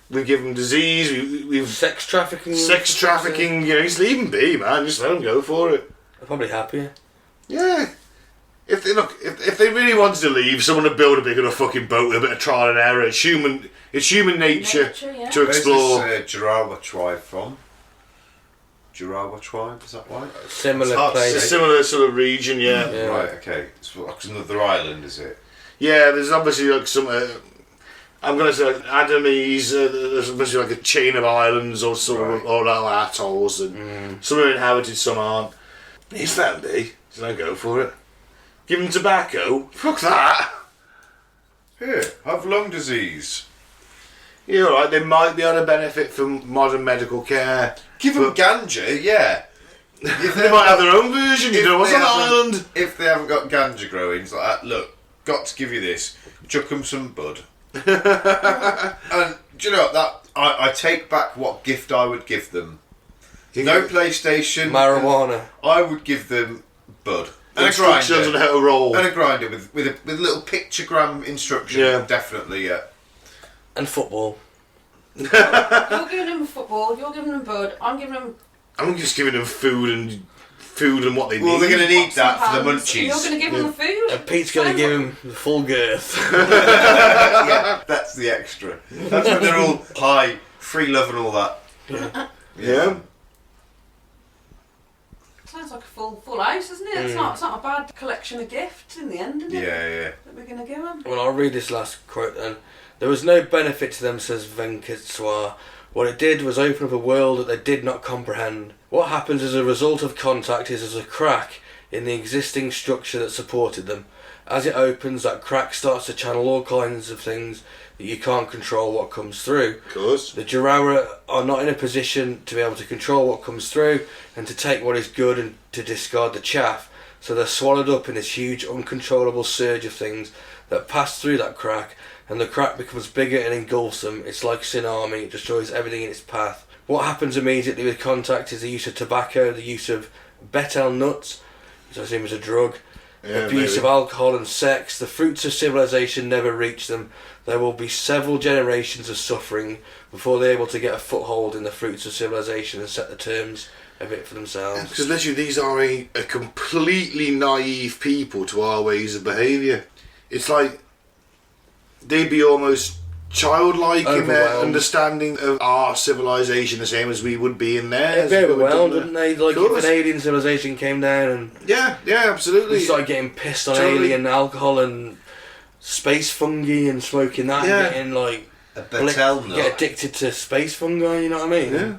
Speaker 1: We give them disease. We've
Speaker 2: sex trafficking.
Speaker 1: You know, just leave them be, man. Just let them go for it.
Speaker 2: They're probably happier.
Speaker 1: Yeah. If they really wanted to leave, someone would build a big enough fucking boat with a bit of trial and error. It's human nature
Speaker 3: yeah.
Speaker 1: to explore.
Speaker 4: Where's this Jarawa tribe from? Jarawa tribe, is that right?
Speaker 2: Similar
Speaker 1: It's
Speaker 2: place.
Speaker 1: a similar sort of region, yeah.
Speaker 4: Right, okay. It's another island, is it?
Speaker 1: Yeah, there's obviously like some... I'm going to say like Adamese, there's obviously like a chain of islands or sort of, or like atolls, and some are inhabited, some aren't. It's that day, so don't go for it. Give them tobacco? Fuck that!
Speaker 4: Here, have lung disease.
Speaker 1: You're alright, they might be able to benefit from modern medical care.
Speaker 4: Give them ganja, yeah.
Speaker 1: They might have their own version, you know, what's on the island?
Speaker 4: If they haven't got ganja growing, it's like that, look, got to give you this, chuck them some bud. And do you know that I take back what gift I would give them. No PlayStation,
Speaker 2: marijuana.
Speaker 4: I would give them bud
Speaker 1: and instructions on how to roll,
Speaker 4: and a grinder with a little pictogram instruction.
Speaker 1: Yeah,
Speaker 4: definitely, yeah.
Speaker 2: And football.
Speaker 3: You're giving them football. You're giving them bud. I'm
Speaker 1: just giving them food and what they need.
Speaker 4: Well, they're going to need that for the munchies.
Speaker 3: You're going to give them the food.
Speaker 2: And Pete's going to give him the full girth.
Speaker 4: Yeah, that's the extra. That's when they're all high, free love and all that.
Speaker 1: Yeah.
Speaker 3: Sounds like a full house, isn't it? It's not a bad collection of gifts in the end, is it?
Speaker 4: Yeah.
Speaker 3: That we're going to give them.
Speaker 2: Well, I'll read this last quote then. There was no benefit to them, says Venkateswar. What it did was open up a world that they did not comprehend. What happens as a result of contact is as a crack in the existing structure that supported them. As it opens, that crack starts to channel all kinds of things that you can't control what comes through.
Speaker 1: Of course.
Speaker 2: The Jarawa are not in a position to be able to control what comes through and to take what is good and to discard the chaff. So they're swallowed up in this huge uncontrollable surge of things that pass through that crack, and the crack becomes bigger and engulfs them. It's like a tsunami, it destroys everything in its path. What happens immediately with contact is the use of tobacco, the use of betel nuts, which I assume is a drug, abuse of alcohol and sex. The fruits of civilization never reach them. There will be several generations of suffering before they're able to get a foothold in the fruits of civilization and set the terms of it for themselves.
Speaker 1: Because literally these are a completely naive people to our ways of behaviour. It's like they'd be almost childlike in their understanding of our civilization, the same as we would be in theirs.
Speaker 2: They'd be overwhelmed, wouldn't they? Like if an alien civilization came down and
Speaker 1: yeah, absolutely.
Speaker 2: we started getting pissed on alien alcohol and space fungi and smoking that and getting like
Speaker 4: a betel nut.
Speaker 2: Get addicted to space fungi, you know what I mean?
Speaker 1: Yeah.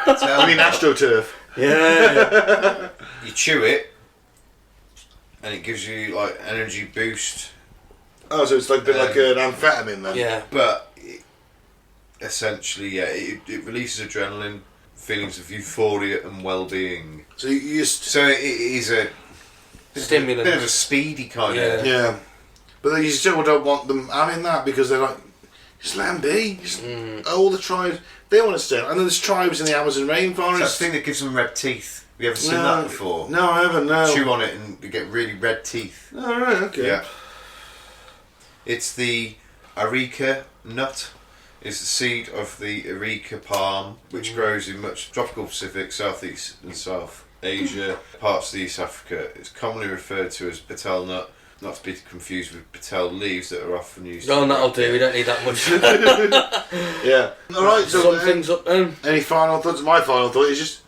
Speaker 4: I mean
Speaker 1: astroturf.
Speaker 2: Yeah.
Speaker 4: You chew it and it gives you like energy boost.
Speaker 1: Oh, so it's like a bit like an amphetamine then?
Speaker 2: Yeah.
Speaker 4: But essentially, it releases adrenaline, feelings of euphoria and well-being.
Speaker 1: So it
Speaker 4: is a
Speaker 2: stimulant.
Speaker 4: Bit of a speedy kind of...
Speaker 1: Yeah. But then you still don't want them having that because they're like, just let them be. All the tribes, they want to stay. And then there's tribes in the Amazon rainforest.
Speaker 4: It's that thing that gives them red teeth. Have you ever seen that before?
Speaker 1: No, I haven't, no.
Speaker 4: Chew on it and you get really red teeth.
Speaker 1: Oh, right, okay.
Speaker 4: Yeah. It's the Eureka Nut. It's the seed of the Eureka palm, which grows in much tropical Pacific, Southeast and South Asia, parts of East Africa. It's commonly referred to as betel nut, not to be confused with betel leaves that are often used.
Speaker 2: Oh, that'll do. We don't need that much.
Speaker 1: Yeah. All right. So
Speaker 2: things up then.
Speaker 1: Any final thoughts? My final thought is just,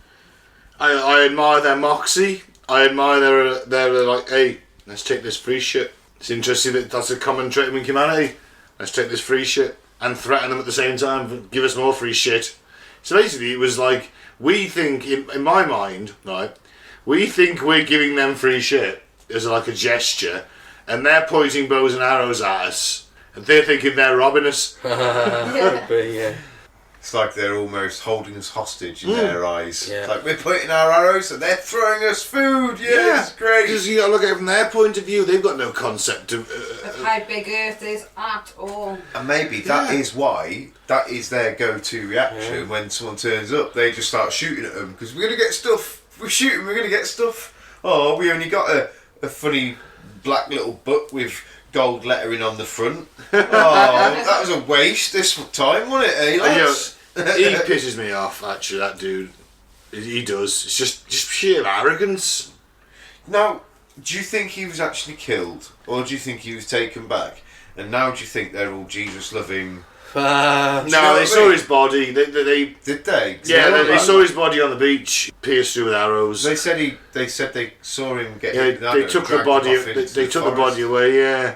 Speaker 1: I admire their moxie. I admire their like, hey, let's take this free shit. It's interesting that that's a common trait in humanity. Let's take this free shit and threaten them at the same time. Give us more free shit. So basically, it was like we think, in my mind, right? We think we're giving them free shit as like a gesture, and they're pointing bows and arrows at us, and they're thinking they're robbing us.
Speaker 2: Yeah.
Speaker 4: It's like they're almost holding us hostage in their eyes.
Speaker 2: Yeah.
Speaker 4: It's like we're pointing our arrows and they're throwing us food. Yeah, it's great.
Speaker 1: Because you got to look at it from their point of view. They've got no concept of
Speaker 3: how big Earth is at all.
Speaker 4: And maybe that is why that is their go-to reaction when someone turns up. They just start shooting at them because we're going to get stuff. We're shooting. We're going to get stuff. Oh, we only got a funny black little book with gold lettering on the front. Oh, that was a waste this time, wasn't it? Hey, lads?
Speaker 1: He pisses me off, actually, that dude. He does. It's just sheer arrogance.
Speaker 4: Now, do you think he was actually killed? Or do you think he was taken back? And now do you think they're all Jesus-loving...
Speaker 1: No, they saw his body. They
Speaker 4: Did they?
Speaker 1: Yeah, they saw his body on the beach, pierced through with arrows.
Speaker 4: They said they saw him get hit.
Speaker 1: They took the body. They took the body away. Yeah,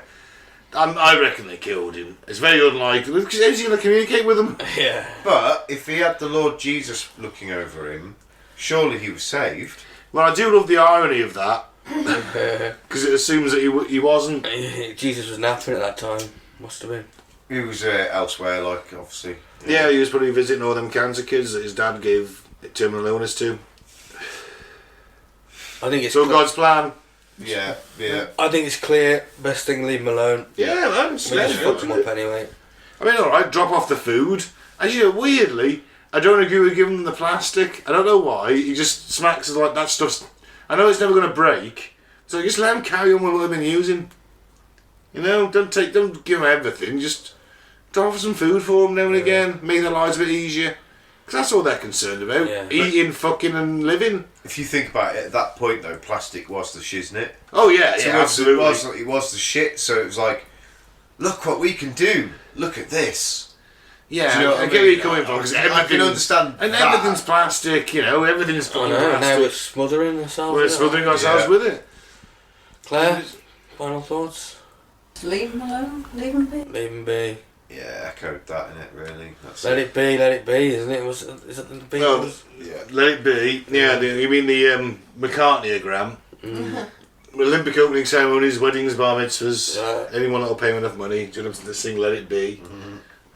Speaker 1: I reckon they killed him. It's very unlikely because how's he going to communicate with them?
Speaker 2: Yeah.
Speaker 4: But if he had the Lord Jesus looking over him, surely he was saved.
Speaker 1: Well, I do love the irony of that because it assumes that he wasn't.
Speaker 2: Jesus was napping at that time. Must have been.
Speaker 4: He was elsewhere, like obviously.
Speaker 1: Yeah, he was probably visiting all them cancer kids that his dad gave terminal illness to.
Speaker 2: I think it's
Speaker 1: God's plan.
Speaker 4: Yeah.
Speaker 2: I think it's clear. Best thing, leave him alone.
Speaker 1: Yeah, man.
Speaker 2: We just fucked him up anyway.
Speaker 1: I mean, alright, drop off the food. Actually, weirdly, I don't agree with giving them the plastic. I don't know why. He just smacks it like that stuff's... I know it's never going to break, so just let him carry on with what they've been using. You know, don't give them everything. Just drop off some food for them now and again. Make their lives a bit easier. Because that's all they're concerned about.
Speaker 2: Yeah.
Speaker 1: Eating, fucking and living.
Speaker 4: If you think about it, at that point though, plastic was the shiznit.
Speaker 1: Oh yeah,
Speaker 4: So
Speaker 1: absolutely.
Speaker 4: It was the shit, so it was like, look what we can do. Look at this.
Speaker 1: Yeah,
Speaker 4: Do you know what
Speaker 1: I
Speaker 4: I
Speaker 1: get where you're
Speaker 4: mean?
Speaker 1: coming from, because
Speaker 4: I can understand
Speaker 1: and
Speaker 4: that.
Speaker 1: everything's plastic, you know, everything's
Speaker 2: I
Speaker 1: fucking
Speaker 2: know, now
Speaker 1: plastic.
Speaker 2: we're smothering ourselves.
Speaker 1: We're smothering ourselves with it.
Speaker 2: Claire, final thoughts?
Speaker 3: Leave them alone. Leave them be.
Speaker 2: Leave 'em be.
Speaker 4: Yeah, echoed that in it really. That's
Speaker 2: Let it be, isn't it? Is it the Beatles?
Speaker 1: Well, yeah, let it be. Yeah, you mean the McCartney-ogram? Olympic opening ceremonies, weddings, bar mitzvahs, anyone that'll pay him enough money, do you know, to sing Let It Be.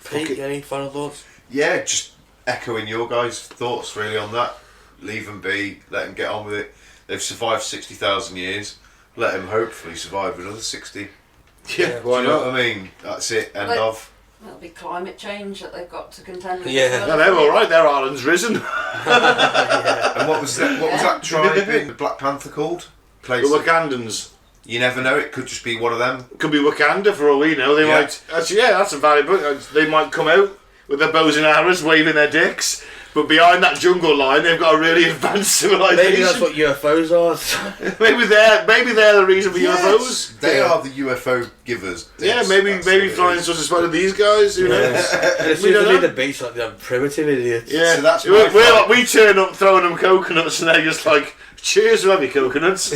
Speaker 2: Pete, any final thoughts?
Speaker 4: Yeah, just echoing your guys' thoughts really on that. Leave them be, let them get on with it. They've survived 60,000 years. Let them hopefully survive another 60.
Speaker 1: Yeah,
Speaker 4: Do
Speaker 1: why
Speaker 4: you know
Speaker 1: not?
Speaker 4: what I mean? That's it, end
Speaker 3: Well,
Speaker 4: of.
Speaker 3: That'll be climate change that they've got to contend with.
Speaker 2: Yeah.
Speaker 3: as
Speaker 1: No,
Speaker 3: well,
Speaker 1: they're
Speaker 3: isn't it?
Speaker 1: alright, their island's risen.
Speaker 4: And what was that? What was that tribe in Black Panther called?
Speaker 1: The
Speaker 4: Place.
Speaker 1: Wakandans.
Speaker 4: You never know. It could just be one of them.
Speaker 1: Could be Wakanda for all we know. They
Speaker 4: Yeah.
Speaker 1: might. Actually, yeah, that's a valid point. They might come out with their bows and arrows, waving their dicks, but behind that jungle line, they've got a really advanced civilization.
Speaker 2: Maybe that's what UFOs are.
Speaker 1: maybe they're the reason for UFOs.
Speaker 4: They
Speaker 1: Yeah.
Speaker 4: are the UFO givers.
Speaker 1: Yeah,
Speaker 4: Yes,
Speaker 1: maybe
Speaker 4: that's what it
Speaker 1: flying
Speaker 4: is.
Speaker 1: such a spot of these guys. Who knows?
Speaker 2: It's
Speaker 1: We don't
Speaker 2: usually
Speaker 1: know.
Speaker 2: the beach like they're primitive idiots.
Speaker 1: Yeah,
Speaker 4: So that's
Speaker 1: we're
Speaker 4: my fault.
Speaker 1: we turn up throwing them coconuts, and they're just like, "Cheers, love your coconuts."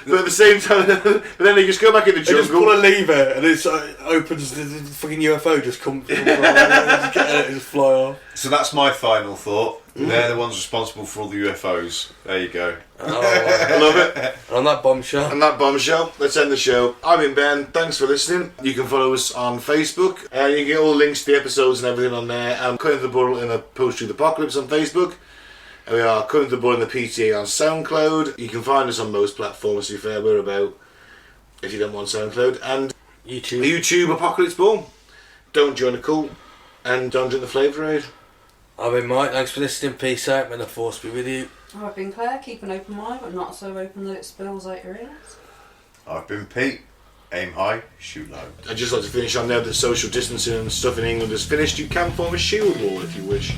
Speaker 1: But at the same time, but then they just go back in the
Speaker 2: They just pull
Speaker 1: jungle.
Speaker 2: a lever and it opens the fucking UFO just comes and just get out and just fly off.
Speaker 4: So that's my final thought. They're the ones responsible for all the UFOs. There you go.
Speaker 1: I love it.
Speaker 2: And on that bombshell,
Speaker 1: And that bombshell, let's end the show. I've been Ben, thanks for listening. You can follow us on Facebook, and you can get all links to the episodes and everything on there. And Cutting the Bull in the Post-Truth Apocalypse on Facebook. And we are Cutting the Bull in the PTA on SoundCloud. You can find us on most platforms, to be fair, we're about, if you don't want SoundCloud. And YouTube Apocalypse Bull. Don't join the cult, and don't drink the Flavour Aid.
Speaker 2: I've been Mike, thanks for listening, peace out, may the force be with you.
Speaker 3: I've been Claire, keep an open mind, but not so open that it spills out your ears.
Speaker 4: I've been Pete. Aim high, shoot low.
Speaker 1: I'd just like to finish on there that social distancing and stuff in England is finished. You can form a shield wall if you wish.